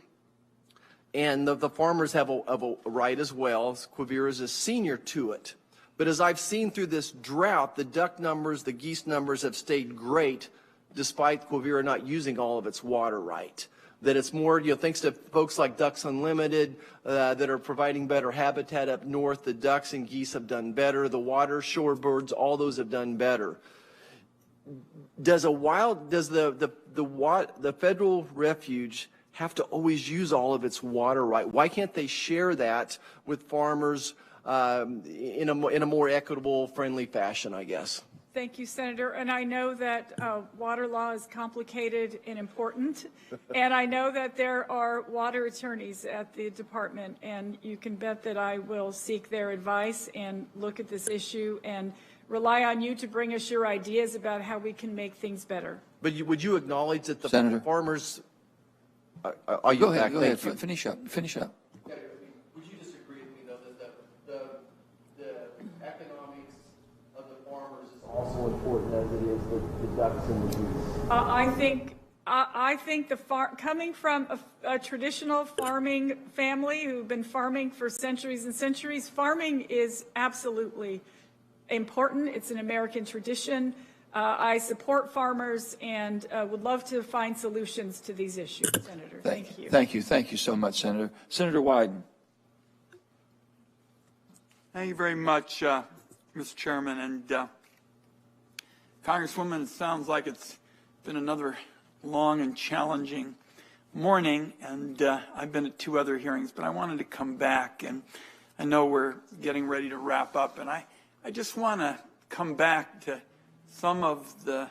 And the farmers have a right as well. Quivira is a senior to it. But as I've seen through this drought, the duck numbers, the geese numbers have stayed great despite Quivira not using all of its water right. That it's more, thanks to folks like Ducks Unlimited that are providing better habitat up north, the ducks and geese have done better. The water, shorebirds, all those have done better. Does the federal refuge have to always use all of its water right? Why can't they share that with farmers in a more equitable, friendly fashion, I guess? Thank you, Senator. And I know that water law is complicated and important. And I know that there are water attorneys at the department. And you can bet that I will seek their advice and look at this issue and rely on you to bring us your ideas about how we can make things better. But would you acknowledge that the Senator. farmers... Go ahead. Finish up. Would you disagree with me, though, that the economics of the farmers is also important as it is the ducks and the geese? I think coming from a traditional farming family who've been farming for centuries and centuries, farming is absolutely important. It's an American tradition. I support farmers and would love to find solutions to these issues, Senator. Thank you. Thank you so much, Senator. Senator Wyden. Thank you very much, Mr. Chairman. And Congresswoman, it sounds like it's been another long and challenging morning, and I've been at 2 other hearings, but I wanted to come back, and I know we're getting ready to wrap up, and I just want to come back to some of the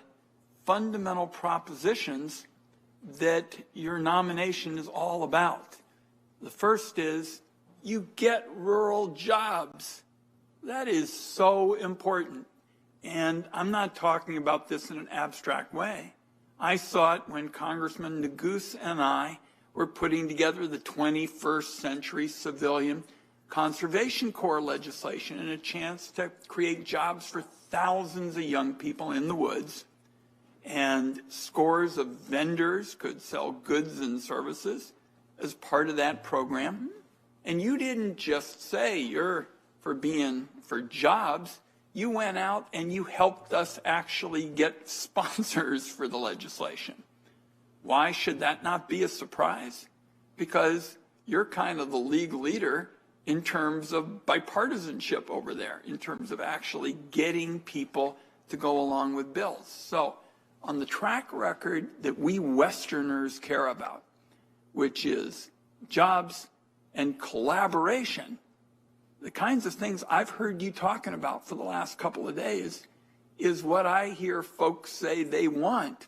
fundamental propositions that your nomination is all about. The first is you get rural jobs. That is so important. And I'm not talking about this in an abstract way. I saw it when Congressman Neguse and I were putting together the 21st Century Civilian Conservation Corps legislation and a chance to create jobs for thousands of young people in the woods, and scores of vendors could sell goods and services as part of that program. And you didn't just say you're for jobs. You went out and you helped us actually get sponsors for the legislation. Why should that not be a surprise? Because you're kind of the league leader in terms of bipartisanship over there, in terms of actually getting people to go along with bills. So on the track record that we Westerners care about, which is jobs and collaboration, the kinds of things I've heard you talking about for the last couple of days is what I hear folks say they want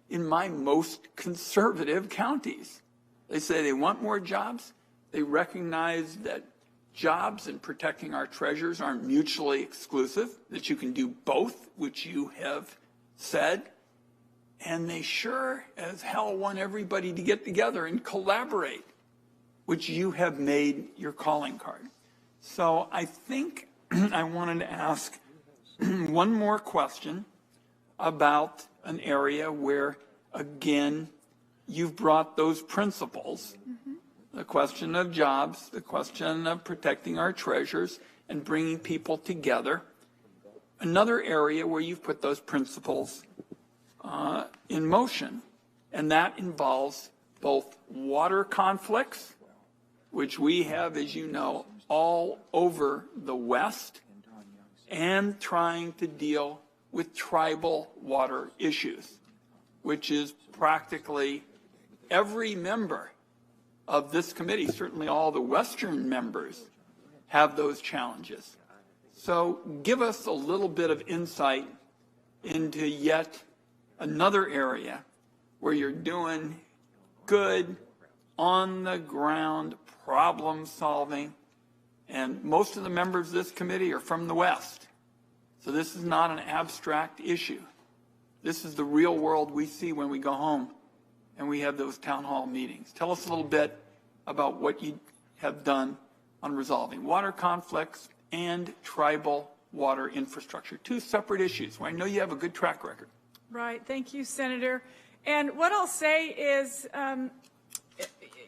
in my most conservative counties. They say they want more jobs. They recognize that jobs and protecting our treasures aren't mutually exclusive, that you can do both, which you have said. And they sure as hell want everybody to get together and collaborate, which you have made your calling card. So I think I wanted to ask one more question about an area where, again, you've brought those principles. The question of jobs, the question of protecting our treasures and bringing people together. Another area where you've put those principles in motion, and that involves both water conflicts, which we have, as you know, all over the West, and trying to deal with tribal water issues, which is practically every member of this committee, certainly all the Western members, have those challenges. So give us a little bit of insight into yet another area where you're doing good, on-the-ground problem solving, and most of the members of this committee are from the West. So this is not an abstract issue. This is the real world we see when we go home and we have those town hall meetings. Tell us a little bit about what you have done on resolving water conflicts and tribal water infrastructure, 2 separate issues where I know you have a good track record. Right. Thank you, Senator. And what I'll say is,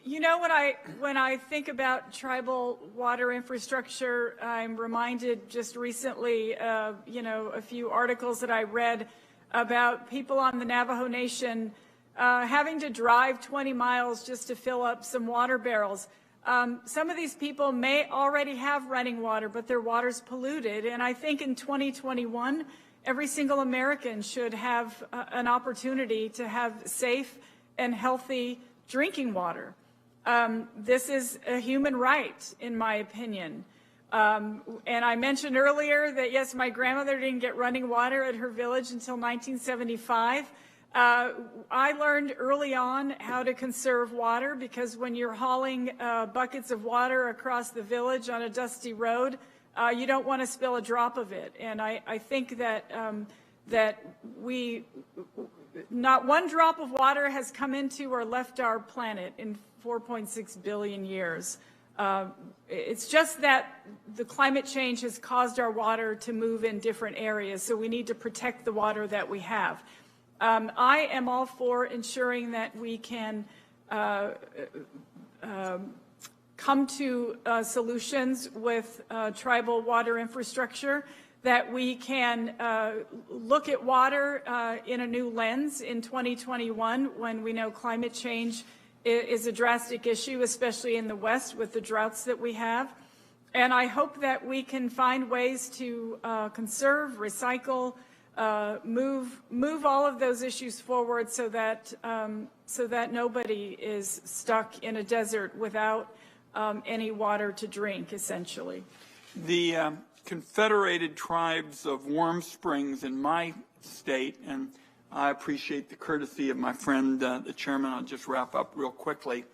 you know, when I think about tribal water infrastructure, I'm reminded just recently, you know, a few articles that I read about people on the Navajo Nation having to drive 20 miles just to fill up some water barrels. Some of these people may already have running water, but their water's polluted. And I think in 2021, every single American should have an opportunity to have safe and healthy drinking water. This is a human right, in my opinion. And I mentioned earlier that, yes, my grandmother didn't get running water at her village until 1975. I learned early on how to conserve water, because when you're hauling buckets of water across the village on a dusty road, you don't want to spill a drop of it. And I think that not one drop of water has come into or left our planet in 4.6 billion years. It's just that the climate change has caused our water to move in different areas, so we need to protect the water that we have. I am all for ensuring that we can come to solutions with tribal water infrastructure, that we can look at water in a new lens in 2021, when we know climate change is a drastic issue, especially in the West with the droughts that we have. And I hope that we can find ways to conserve, recycle, move all of those issues forward, so that nobody is stuck in a desert without any water to drink, essentially. The Confederated Tribes of Warm Springs in my state, and I appreciate the courtesy of my friend, the chairman. I'll just wrap up real quickly.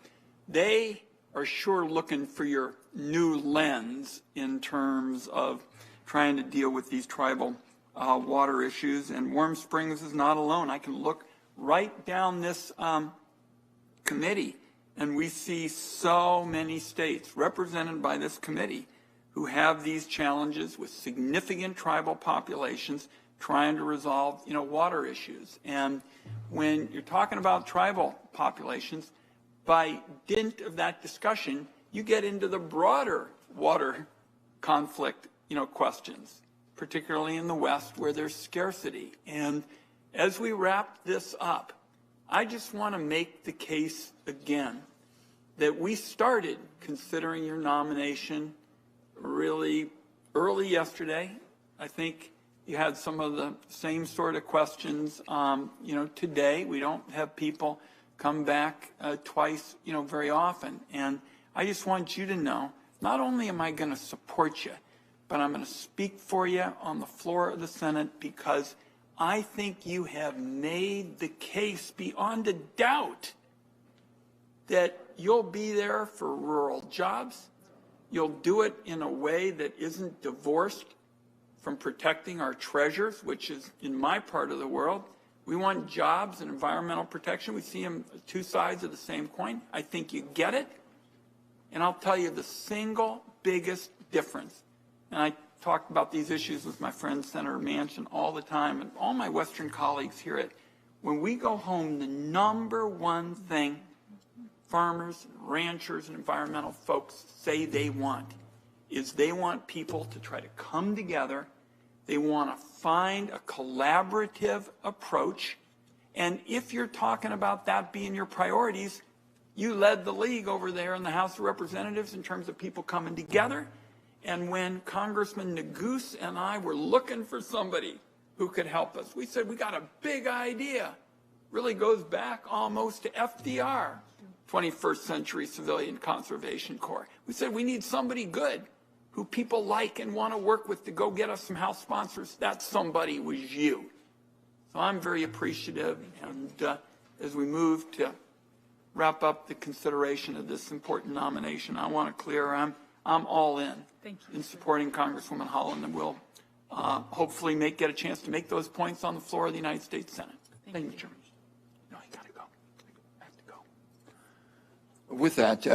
They are sure looking for your new lens in terms of trying to deal with these tribal water issues, and Warm Springs is not alone. I can look right down this committee, and we see so many states represented by this committee who have these challenges with significant tribal populations trying to resolve, you know, water issues. And when you're talking about tribal populations, by dint of that discussion, you get into the broader water conflict, you know, questions, particularly in the West where there's scarcity. And as we wrap this up, I just want to make the case again that we started considering your nomination really early yesterday. I think you had some of the same sort of questions, you know, today. We don't have people come back twice, you know, very often. And I just want you to know, not only am I going to support you, but I'm going to speak for you on the floor of the Senate, because I think you have made the case beyond a doubt that you'll be there for rural jobs. You'll do it in a way that isn't divorced from protecting our treasures, which is in my part of the world. We want jobs and environmental protection. We see them two sides of the same coin. I think you get it. And I'll tell you the single biggest difference. And I talk about these issues with my friend Senator Manchin all the time, and all my Western colleagues hear it. When we go home, the number one thing farmers, and ranchers, and environmental folks say they want is they want people to try to come together. They want to find a collaborative approach. And if you're talking about that being your priorities, you led the league over there in the House of Representatives in terms of people coming together. And when Congressman Neguse and I were looking for somebody who could help us, we said, we got a big idea. Really goes back almost to FDR, 21st Century Civilian Conservation Corps. We said, we need somebody good who people like and want to work with to go get us some House sponsors. That somebody was you. So I'm very appreciative. And as we move to wrap up the consideration of this important nomination, I want to clear I'm all in supporting Congresswoman Haaland, and we'll hopefully get a chance to make those points on the floor of the United States Senate. Thank you, Chairman. No, you got to go. I have to go. With that,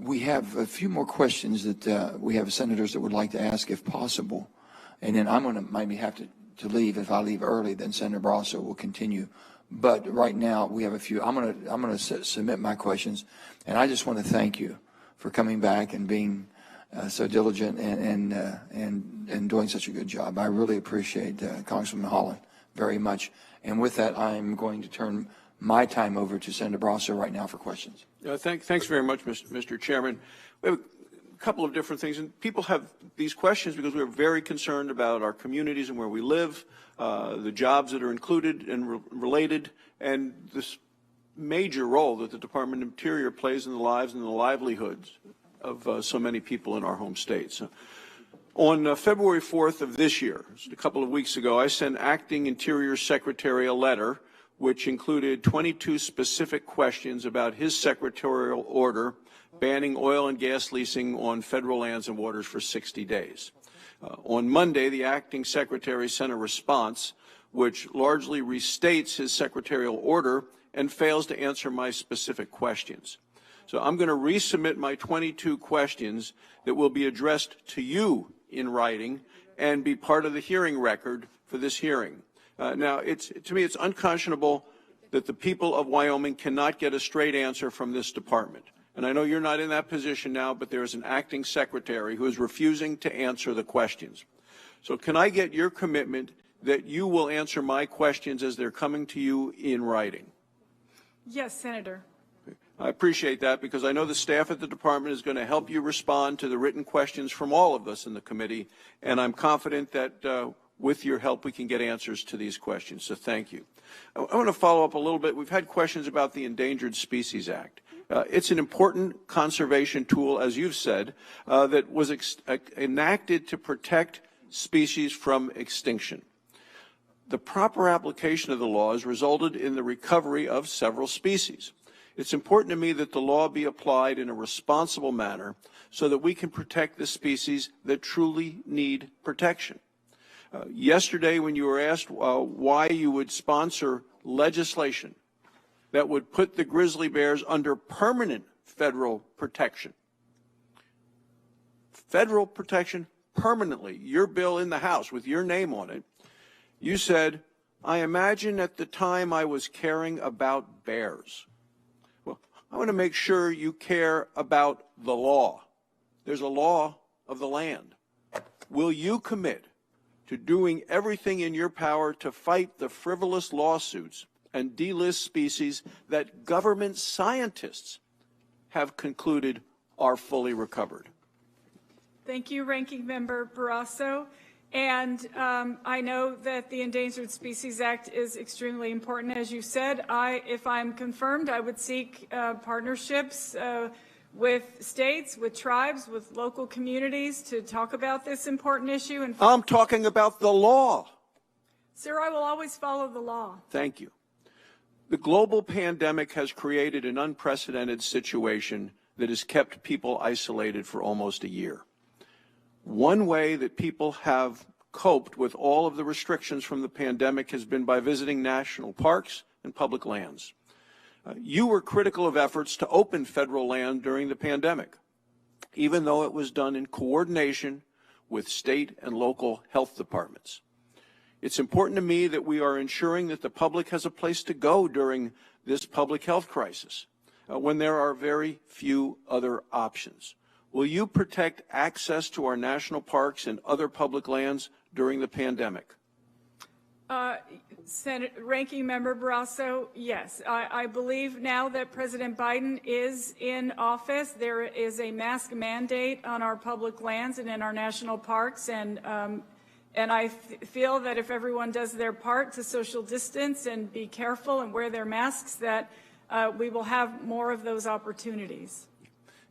we have a few more questions that we have senators that would like to ask if possible. And then I'm going to maybe have to leave. If I leave early, then Senator Barrasso will continue But right now we have a few. I'm gonna submit my questions, and I just want to thank you for coming back and being so diligent and doing such a good job. I really appreciate Congressman Haaland very much. And with that, I'm going to turn my time over to Senator Brasso right now for questions. Thanks very much, Mr. Chairman. We have a couple of different things, and people have these questions because we're very concerned about our communities and where we live, the jobs that are included and related, and this major role that the Department of Interior plays in the lives and the livelihoods of so many people in our home states. On February 4th of this year, just a couple of weeks ago, I sent Acting Interior Secretary a letter which included 22 specific questions about his secretarial order banning oil and gas leasing on federal lands and waters for 60 days. On Monday, the acting secretary sent a response which largely restates his secretarial order and fails to answer my specific questions. So I'm going to resubmit my 22 questions that will be addressed to you in writing and be part of the hearing record for this hearing. Now, to me, it's unconscionable that the people of Wyoming cannot get a straight answer from this department. And I know you're not in that position now, but there is an acting secretary who is refusing to answer the questions. So can I get your commitment that you will answer my questions as they're coming to you in writing? Yes, Senator. I appreciate that because I know the staff at the department is going to help you respond to the written questions from all of us in the committee, and I'm confident that with your help we can get answers to these questions, so thank you. I want to follow up a little bit. We've had questions about the Endangered Species Act. It's an important conservation tool, as you've said, that was enacted to protect species from extinction. The proper application of the law has resulted in the recovery of several species. It's important to me that the law be applied in a responsible manner so that we can protect the species that truly need protection. Yesterday, when you were asked why you would sponsor legislation that would put the grizzly bears under permanent federal protection permanently, your bill in the House with your name on it, you said, I imagine at the time I was caring about bears. Well, I want to make sure you care about the law. There's a law of the land. Will you commit to doing everything in your power to fight the frivolous lawsuits and delist species that government scientists have concluded are fully recovered? Thank you, Ranking Member Barrasso. And I know that the Endangered Species Act is extremely important, as you said. If I'm confirmed, I would seek partnerships with states, with tribes, with local communities to talk about this important issue. And I'm talking about the law. Sir, I will always follow the law. Thank you. The global pandemic has created an unprecedented situation that has kept people isolated for almost a year. One way that people have coped with all of the restrictions from the pandemic has been by visiting national parks and public lands. You were critical of efforts to open federal land during the pandemic, even though it was done in coordination with state and local health departments. It's important to me that we are ensuring that the public has a place to go during this public health crisis, when there are very few other options. Will you protect access to our national parks and other public lands during the pandemic? Ranking Member Barrasso, yes. I believe now that President Biden is in office, there is a mask mandate on our public lands and in our national parks, and I feel that if everyone does their part to social distance and be careful and wear their masks, that we will have more of those opportunities.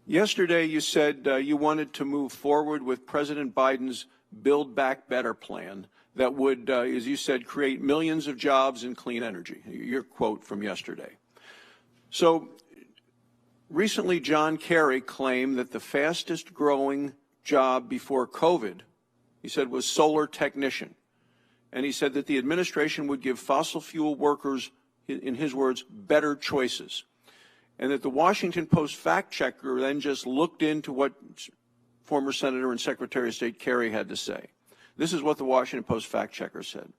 Yesterday, you said you wanted to move forward with President Biden's Build Back Better plan that would, as you said, create millions of jobs in clean energy, your quote from yesterday. So recently, John Kerry claimed that the fastest growing job before COVID, he said, was solar technician. And he said that the administration would give fossil fuel workers, in his words, better choices. And that the Washington Post fact checker then just looked into what former Senator and Secretary of State Kerry had to say. This is what the Washington Post fact checker said.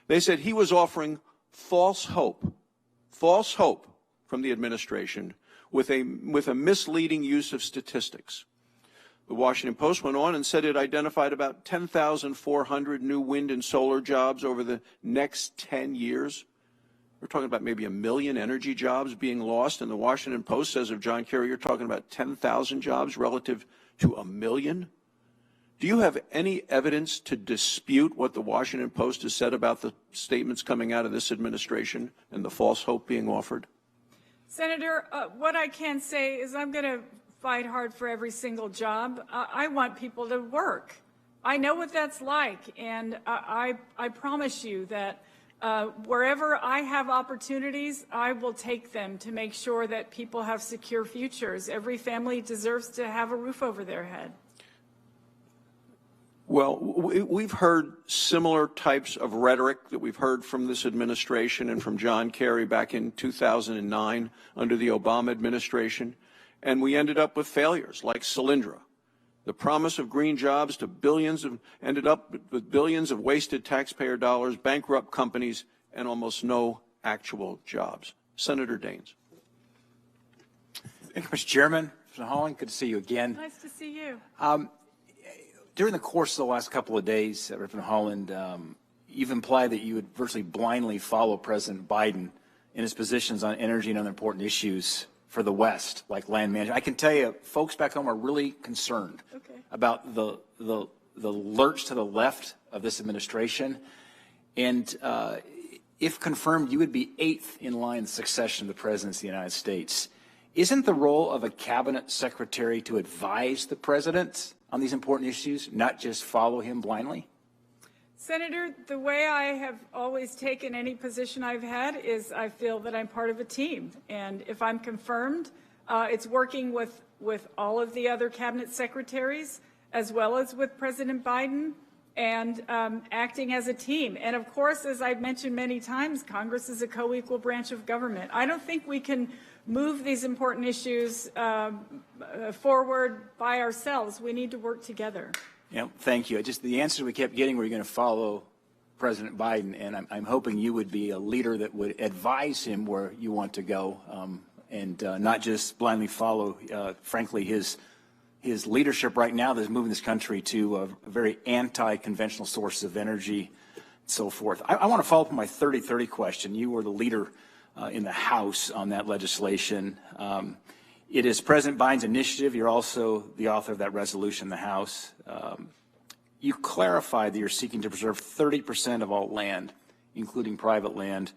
They said he was offering false hope from the administration with a misleading use of statistics. The Washington Post went on and said it identified about 10,400 new wind and solar jobs over the next 10 years. We're talking about maybe 1 million energy jobs being lost, and the Washington Post says of John Kerry, you're talking about 10,000 jobs relative to 1 million. Do you have any evidence to dispute what the Washington Post has said about the statements coming out of this administration and the false hope being offered? Senator, what I can say is I'm going to fight hard for every single job. I want people to work. I know what that's like, and I promise you that wherever I have opportunities, I will take them to make sure that people have secure futures. Every family deserves to have a roof over their head. Well, we've heard similar types of rhetoric that we've heard from this administration and from John Kerry back in 2009 under the Obama administration, and we ended up with failures like Solyndra. The promise of green jobs to ended up with billions of wasted taxpayer dollars, bankrupt companies, and almost no actual jobs. Senator Daines. Thank you, Mr. Chairman. Mr. Haaland, good to see you again. Nice to see you. During the course of the last couple of days, Representative Haaland, you've implied that you would virtually blindly follow President Biden in his positions on energy and other important issues for the West, like land management. I can tell you, folks back home are really concerned about the lurch to the left of this administration. And if confirmed, you would be 8th in line in succession to the presidency of the United States. Isn't the role of a cabinet secretary to advise the president on these important issues, not just follow him blindly? Senator, the way I have always taken any position I've had is I feel that I'm part of a team. And if I'm confirmed, it's working with all of the other cabinet secretaries, as well as with President Biden, and acting as a team. And of course, as I've mentioned many times, Congress is a co-equal branch of government. I don't think we can move these important issues forward by ourselves. We need to work together. Yeah, thank you. Just the answers we kept getting were you're going to follow President Biden, and I'm hoping you would be a leader that would advise him where you want to go, and not just blindly follow, frankly, his leadership right now that's moving this country to a very anti-conventional source of energy and so forth. I want to follow up on my 30-30 question. You were the leader in the House on that legislation. It is President Biden's initiative. You're also the author of that resolution in the House. You clarified that you're seeking to preserve 30% of all land, including private land.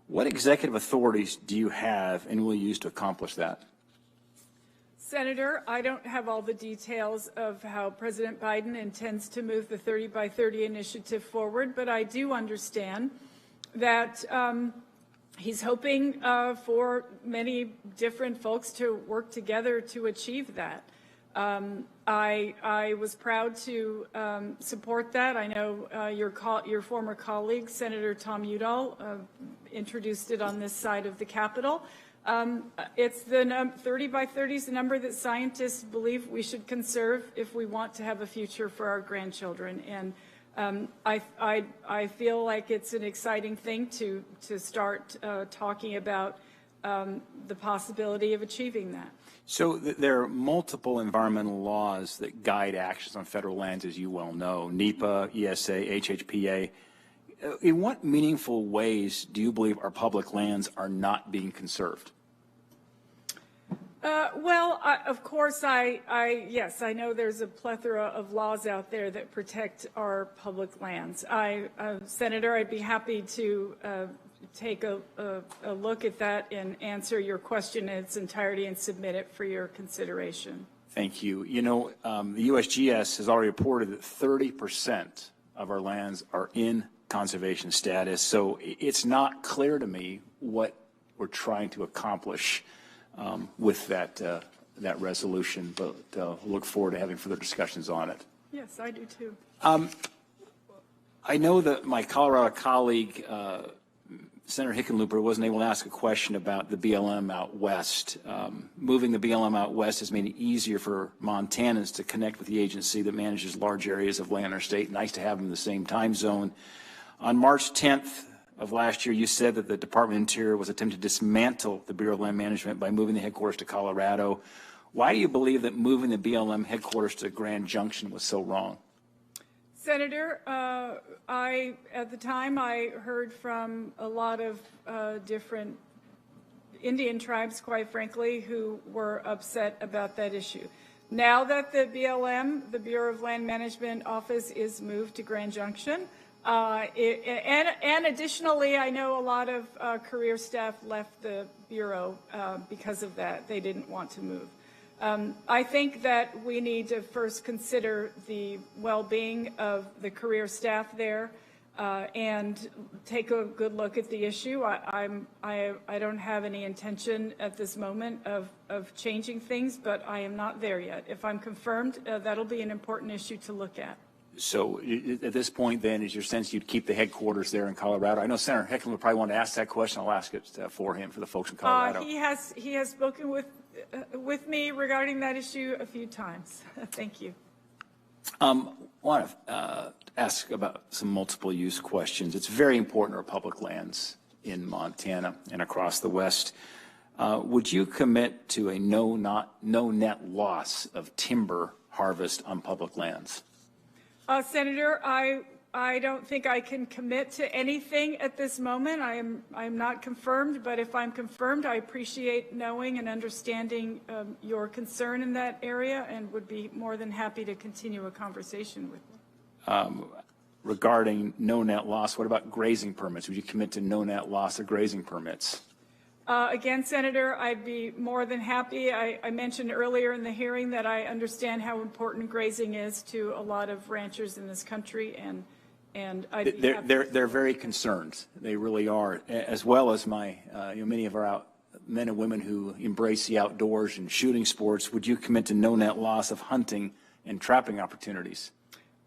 What executive authorities do you have and will you use to accomplish that? Senator, I don't have all the details of how President Biden intends to move the 30 by 30 initiative forward, but I do understand that he's hoping for many different folks to work together to achieve that. I was proud to support that. I know your former colleague, Senator Tom Udall, introduced it on this side of the Capitol. It's the 30 by 30 is the number that scientists believe we should conserve if we want to have a future for our grandchildren. And I feel like it's an exciting thing to start talking about the possibility of achieving that. So there are multiple environmental laws that guide actions on federal lands, as you well know, NEPA, ESA, HHPA. In what meaningful ways do you believe our public lands are not being conserved? Well, of course, yes, I know there's a plethora of laws out there that protect our public lands. Senator, I'd be happy to take a look at that and answer your question in its entirety and submit it for your consideration. Thank you. You know, the USGS has already reported that 30% of our lands are in conservation status, so it's not clear to me what we're trying to accomplish with that resolution, but look forward to having further discussions on it. Yes, I do too. I know that my Colorado colleague, Senator Hickenlooper, wasn't able to ask a question about the BLM out west. Moving the BLM out west has made it easier for Montanans to connect with the agency that manages large areas of land in our state. Nice to have them in the same time zone. On March 10th, of last year, you said that the Department of Interior was attempting to dismantle the Bureau of Land Management by moving the headquarters to Colorado. Why do you believe that moving the BLM headquarters to Grand Junction was so wrong? Senator, at the time, I heard from a lot of different Indian tribes, quite frankly, who were upset about that issue. Now that the BLM, the Bureau of Land Management office, is moved to Grand Junction, and additionally, I know a lot of career staff left the Bureau because of that. They didn't want to move. I think that we need to first consider the well-being of the career staff there and take a good look at the issue. I don't have any intention at this moment of changing things, but I am not there yet. If I'm confirmed, that'll be an important issue to look at. So at this point, then, is your sense you'd keep the headquarters there in Colorado? I know Senator Heckman would probably want to ask that question. I'll ask it for him, for the folks in Colorado. He has spoken with me regarding that issue a few times. Thank you. I want to ask about some multiple use questions. It's very important to our public lands in Montana and across the West. Would you commit to a no net loss of timber harvest on public lands? Senator, I don't think I can commit to anything at this moment. I am not confirmed, but if I'm confirmed, I appreciate knowing and understanding your concern in that area and would be more than happy to continue a conversation with you. Regarding no net loss, what about grazing permits? Would you commit to no net loss of grazing permits? Again, Senator, I'd be more than happy. I mentioned earlier in the hearing that I understand how important grazing is to a lot of ranchers in this country, and I'd be happy. They're very concerned. They really are, as well as many of our men and women who embrace the outdoors and shooting sports. Would you commit to no net loss of hunting and trapping opportunities?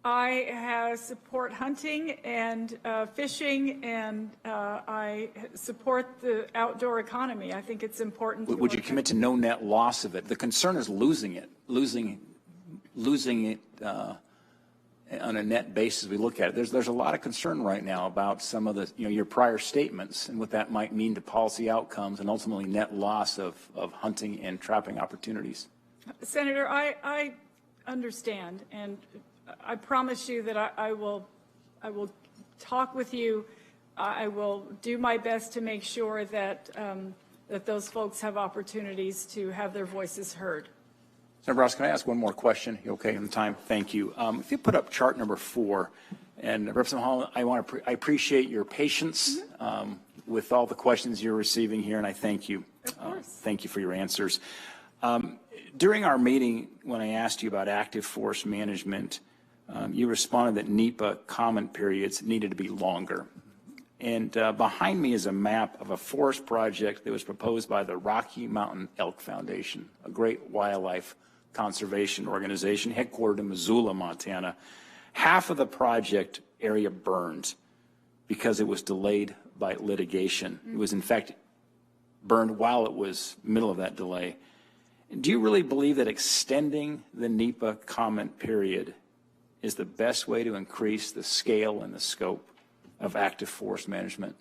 I support hunting and fishing, and I support the outdoor economy. I think it's important. Would you commit to no net loss of it? The concern is losing it on a net basis. We look at it. There's a lot of concern right now about some of the your prior statements and what that might mean to policy outcomes and ultimately net loss of hunting and trapping opportunities. Senator, I understand, and I promise you that I will talk with you. I will do my best to make sure that that those folks have opportunities to have their voices heard. Senator Ross, can I ask one more question? You okay on time? Thank you. If you put up chart number 4, and Representative Haaland, I appreciate your patience with all the questions you're receiving here, and I thank you. Of course. Thank you for your answers. During our meeting, when I asked you about active forest management, you responded that NEPA comment periods needed to be longer. And behind me is a map of a forest project that was proposed by the Rocky Mountain Elk Foundation, a great wildlife conservation organization headquartered in Missoula, Montana. Half of the project area burned because it was delayed by litigation. It was, in fact, burned while it was middle of that delay. Do you really believe that extending the NEPA comment period is the best way to increase the scale and the scope of active forest management?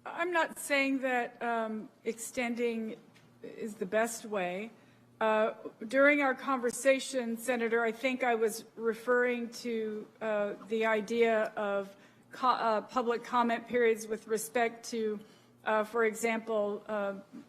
I'm not saying that extending is the best way. During our conversation, Senator, I think I was referring to the idea of public comment periods with respect to, for example,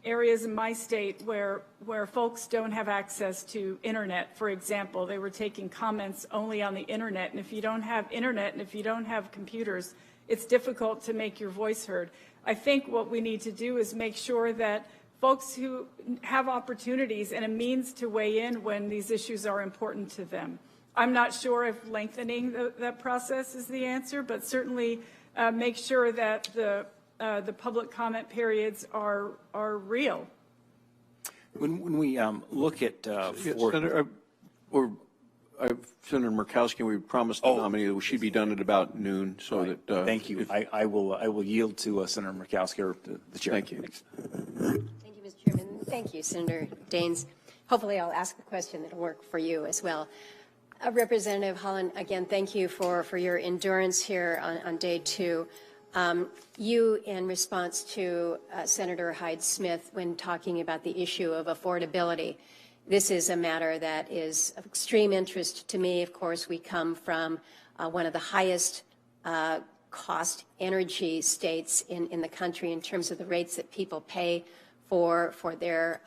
areas in my state where folks don't have access to internet, for example. They were taking comments only on the internet, and if you don't have internet and if you don't have computers, it's difficult to make your voice heard. I think what we need to do is make sure that folks who have opportunities and a means to weigh in when these issues are important to them. I'm not sure if lengthening that process is the answer, but certainly make sure that the public comment periods are real. When we look at Senator Murkowski, we promised the nominee that she'd be done at about noon, so that. Thank you. I will yield to Senator Murkowski, or the chair. Thank you. Thanks. Thank you, Mr. Chairman. Thank you, Senator Daines. Hopefully, I'll ask the question that'll work for you as well. Representative Haaland, again, thank you for your endurance here on day 2. You, in response to Senator Hyde-Smith, when talking about the issue of affordability, this is a matter that is of extreme interest to me. Of course, we come from one of the highest cost energy states in the country in terms of the rates that people pay for their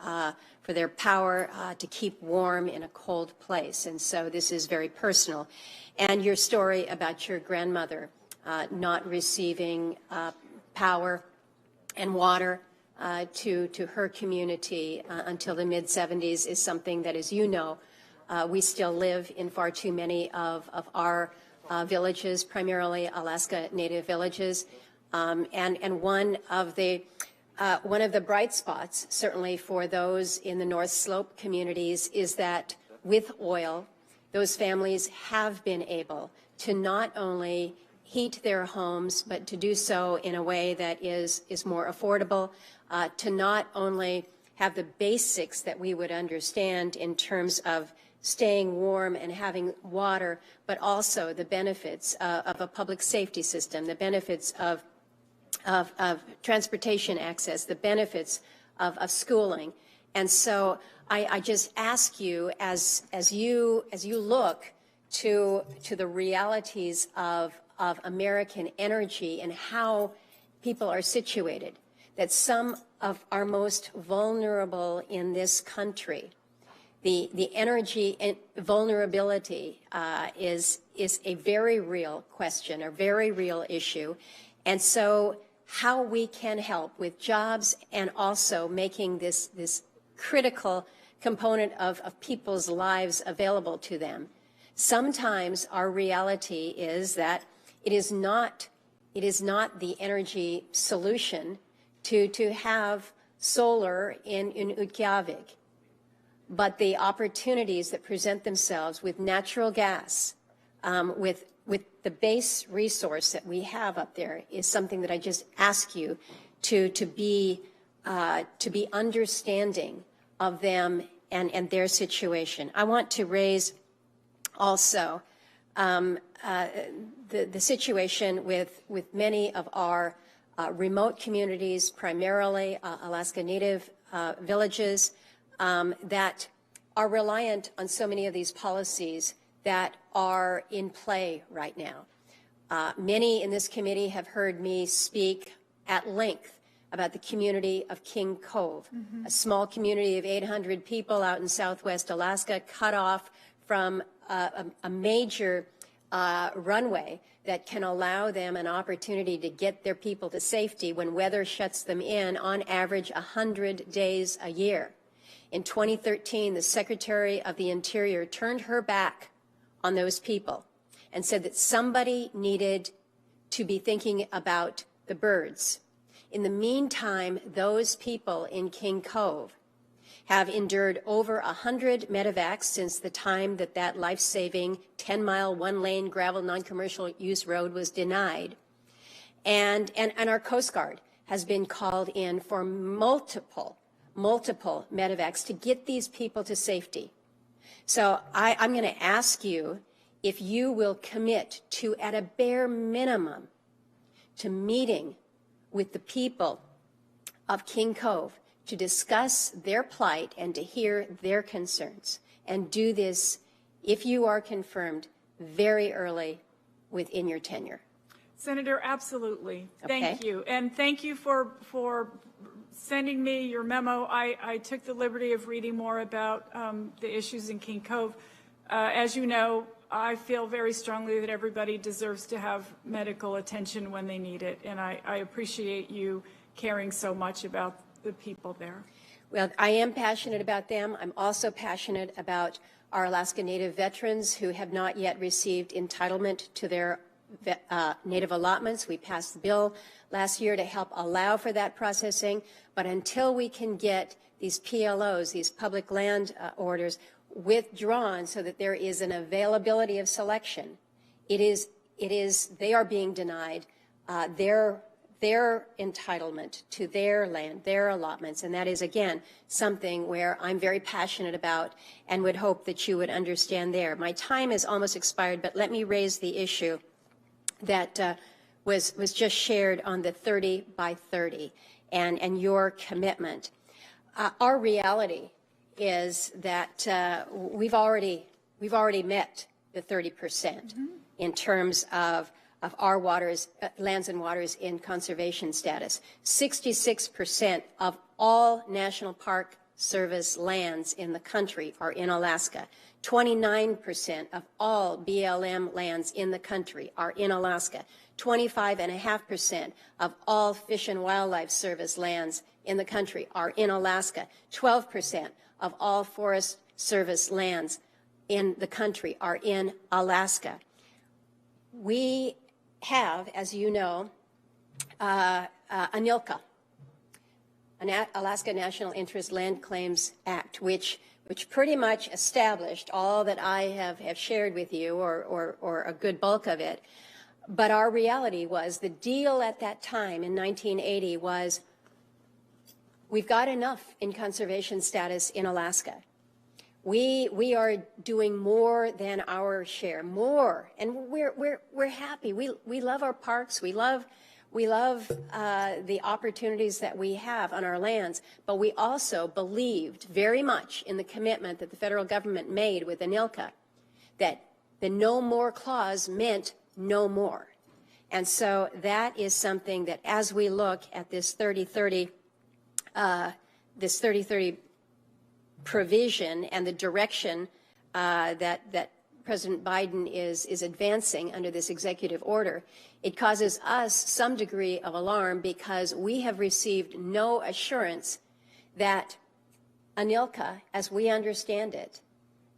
power to keep warm in a cold place. And so this is very personal. And your story about your grandmother not receiving power and water to her community until the mid-'70s is something that, as you know, we still live in far too many of our villages, primarily Alaska Native villages. And one of the bright spots, certainly for those in the North Slope communities, is that with oil, those families have been able to not only heat their homes, but to do so in a way that is more affordable, to not only have the basics that we would understand in terms of staying warm and having water, but also the benefits of a public safety system, the benefits of transportation access, the benefits of schooling. And so I just ask you, as you look to the realities of American energy and how people are situated, that some of our most vulnerable in this country, the energy vulnerability is a very real question, a very real issue. And so how we can help with jobs and also making this critical component of people's lives available to them. Sometimes our reality is that it is not the energy solution to have solar in Utqiagvik, but the opportunities that present themselves with natural gas, with the base resource that we have up there, is something that I just ask you to be understanding of them and their situation. I want to raise also the situation with many of our remote communities, primarily Alaska Native villages, that are reliant on so many of these policies that are in play right now. Many in this committee have heard me speak at length about the community of King Cove, a small community of 800 people out in southwest Alaska, cut off from a major runway that can allow them an opportunity to get their people to safety when weather shuts them in on average 100 days a year. In 2013, the Secretary of the Interior turned her back on those people and said that somebody needed to be thinking about the birds. In the meantime, those people in King Cove have endured over 100 medevacs since the time that life-saving 10-mile, one-lane gravel non-commercial use road was denied. And our Coast Guard has been called in for multiple medevacs to get these people to safety. So I'm going to ask you if you will commit to, at a bare minimum, to meeting with the people of King Cove to discuss their plight and to hear their concerns, and do this, if you are confirmed, very early within your tenure. Senator, absolutely. Okay. Thank you. And thank you for sending me your memo. I took the liberty of reading more about the issues in King Cove. As you know, I feel very strongly that everybody deserves to have medical attention when they need it, and I appreciate you caring so much about the people there. Well, I am passionate about them. I'm also passionate about our Alaska Native veterans who have not yet received entitlement to their Native allotments. We passed the bill last year to help allow for that processing, but until we can get these PLOs, these public land orders, withdrawn so that there is an availability of selection, they are being denied their entitlement to their land, their allotments. And that is, again, something where I'm very passionate about and would hope that you would understand there. My time is almost expired, but let me raise the issue that was just shared on the 30 by 30 and your commitment. Our reality is that we've already met the 30% in terms of our waters, lands and waters in conservation status. 66% of all National Park Service lands in the country are in Alaska. 29% of all BLM lands in the country are in Alaska. 25.5% of all Fish and Wildlife Service lands in the country are in Alaska. 12% of all Forest Service lands in the country are in Alaska. We have, as you know, ANILCA, an Alaska National Interest Land Claims Act, which pretty much established all that I have shared with you, or a good bulk of it. But our reality was the deal at that time in 1980 was we've got enough in conservation status in Alaska. We are doing more than our share, more, and we're happy. We love our parks. We love the opportunities that we have on our lands, but we also believed very much in the commitment that the federal government made with ANILCA, that the no more clause meant no more. And so that is something that as we look at this 30-30 provision and the direction that President Biden is advancing under this executive order, it causes us some degree of alarm because we have received no assurance that ANILCA, as we understand it,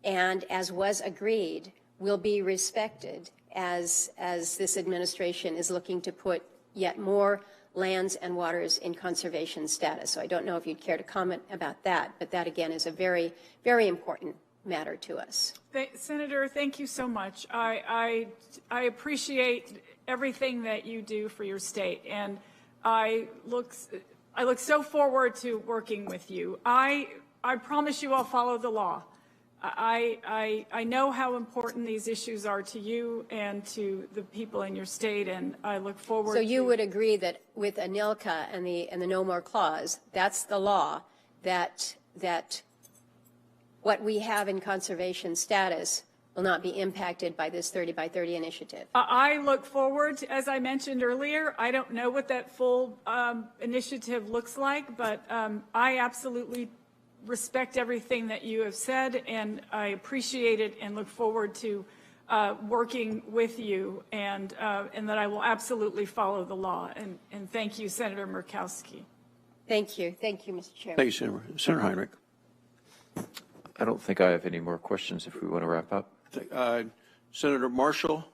and as was agreed, will be respected as this administration is looking to put yet more lands and waters in conservation status. So I don't know if you'd care to comment about that, but that again is a very, very important matter to us. Senator, thank you so much. I appreciate everything that you do for your state, and I look so forward to working with you. I promise you I'll follow the law. I know how important these issues are to you and to the people in your state, and I look forward to... So you would agree that with ANILCA and the No More Clause, that's the law, that what we have in conservation status will not be impacted by this 30 by 30 initiative? I look forward to, as I mentioned earlier, I don't know what that full initiative looks like, but I absolutely respect everything that you have said, and I appreciate it and look forward to working with you, and that I will absolutely follow the law. And thank you, Senator Murkowski. Thank you. Thank you, Mr. Chairman. Thank you, Senator. Senator Heinrich. I don't think I have any more questions if we want to wrap up. Senator Marshall,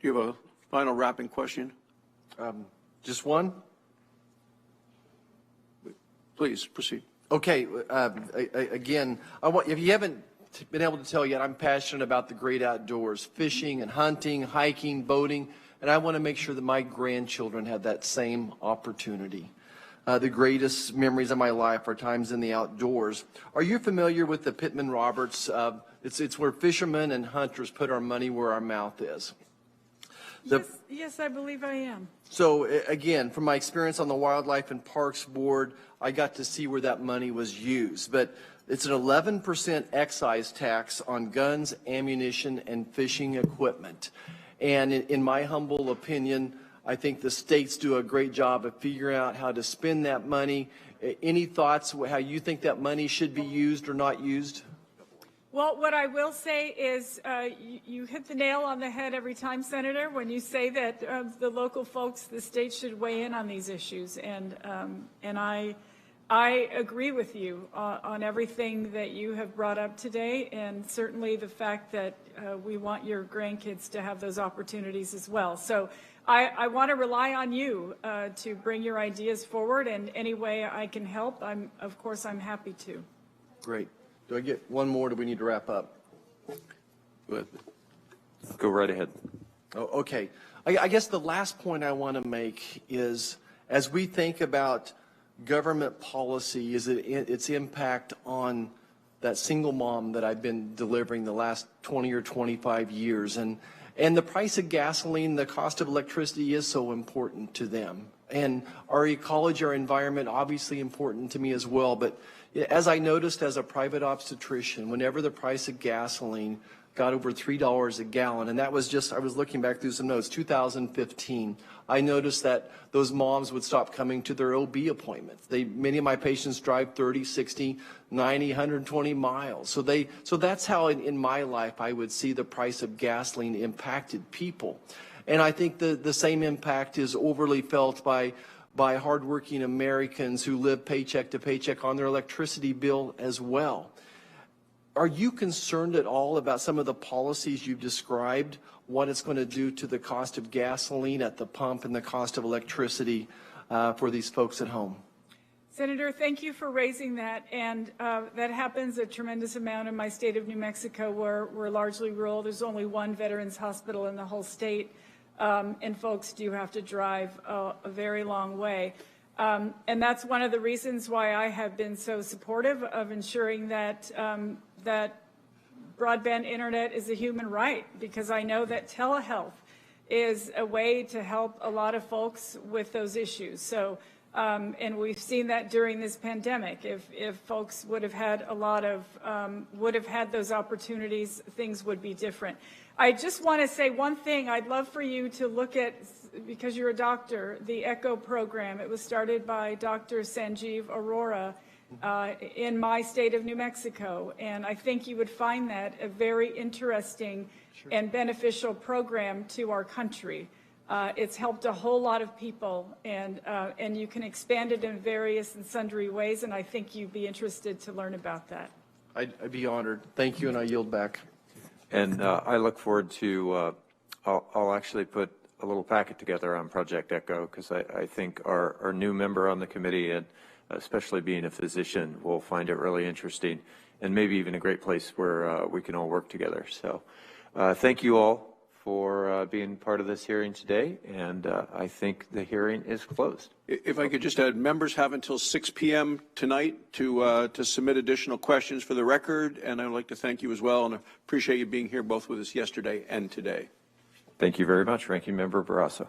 do you have a final wrapping question? Just one? Please proceed. Okay. Again, if you haven't been able to tell yet, I'm passionate about the great outdoors, fishing and hunting, hiking, boating, and I want to make sure that my grandchildren have that same opportunity. The greatest memories of my life are times in the outdoors. Are you familiar with the Pittman Roberts? It's where fishermen and hunters put our money where our mouth is. Yes, I believe I am. So again, from my experience on the Wildlife and Parks Board, I got to see where that money was used. But it's an 11% excise tax on guns, ammunition, and fishing equipment. And in my humble opinion, I think the states do a great job of figuring out how to spend that money. Any thoughts how you think that money should be used or not used? Well, what I will say is you hit the nail on the head every time, Senator, when you say that the local folks, the state should weigh in on these issues. And I agree with you on everything that you have brought up today, and certainly the fact that we want your grandkids to have those opportunities as well. So I want to rely on you to bring your ideas forward, and any way I can help, of course, I'm happy to. Great. Do I get one more? Do we need to wrap up? Go right ahead. Oh, okay. I guess the last point I want to make is, as we think about government policy, is its impact on that single mom that I've been delivering the last 20 or 25 years. And And the price of gasoline, the cost of electricity is so important to them. And our ecology, our environment, obviously important to me as well. But as I noticed as a private obstetrician, whenever the price of gasoline got over $3 a gallon, and that was just, I was looking back through some notes, 2015, I noticed that those moms would stop coming to their OB appointments. Many of my patients drive 30, 60, 90, 120 miles. So that's how in my life I would see the price of gasoline impacted people. And I think the same impact is overly felt by hardworking Americans who live paycheck to paycheck on their electricity bill as well. Are you concerned at all about some of the policies you've described, what it's going to do to the cost of gasoline at the pump and the cost of electricity for these folks at home? Senator, thank you for raising that. And that happens a tremendous amount in my state of New Mexico, where we're largely rural. There's only one veterans hospital in the whole state, and folks do have to drive a very long way. And that's one of the reasons why I have been so supportive of ensuring that that broadband internet is a human right, because I know that telehealth is a way to help a lot of folks with those issues. So, and we've seen that during this pandemic. If folks would have had had those opportunities, things would be different. I just want to say one thing. I'd love for you to look at, because you're a doctor, the ECHO program. It was started by Dr. Sanjeev Arora in my state of New Mexico, and I think you would find that a very interesting and beneficial program to our country. It's helped a whole lot of people, and you can expand it in various and sundry ways, and I think you'd be interested to learn about that. I'd be honored. Thank you, and I yield back. And I look forward to, I'll actually put a little packet together on Project ECHO, because I think our new member on the committee, and especially being a physician, will find it really interesting and maybe even a great place where we can all work together. So thank you all for being part of this hearing today, and I think the hearing is closed. If I could just add, members have until 6 p.m. tonight to submit additional questions for the record, and I'd like to thank you as well, and appreciate you being here both with us yesterday and today. Thank you very much, Ranking Member Barrasso.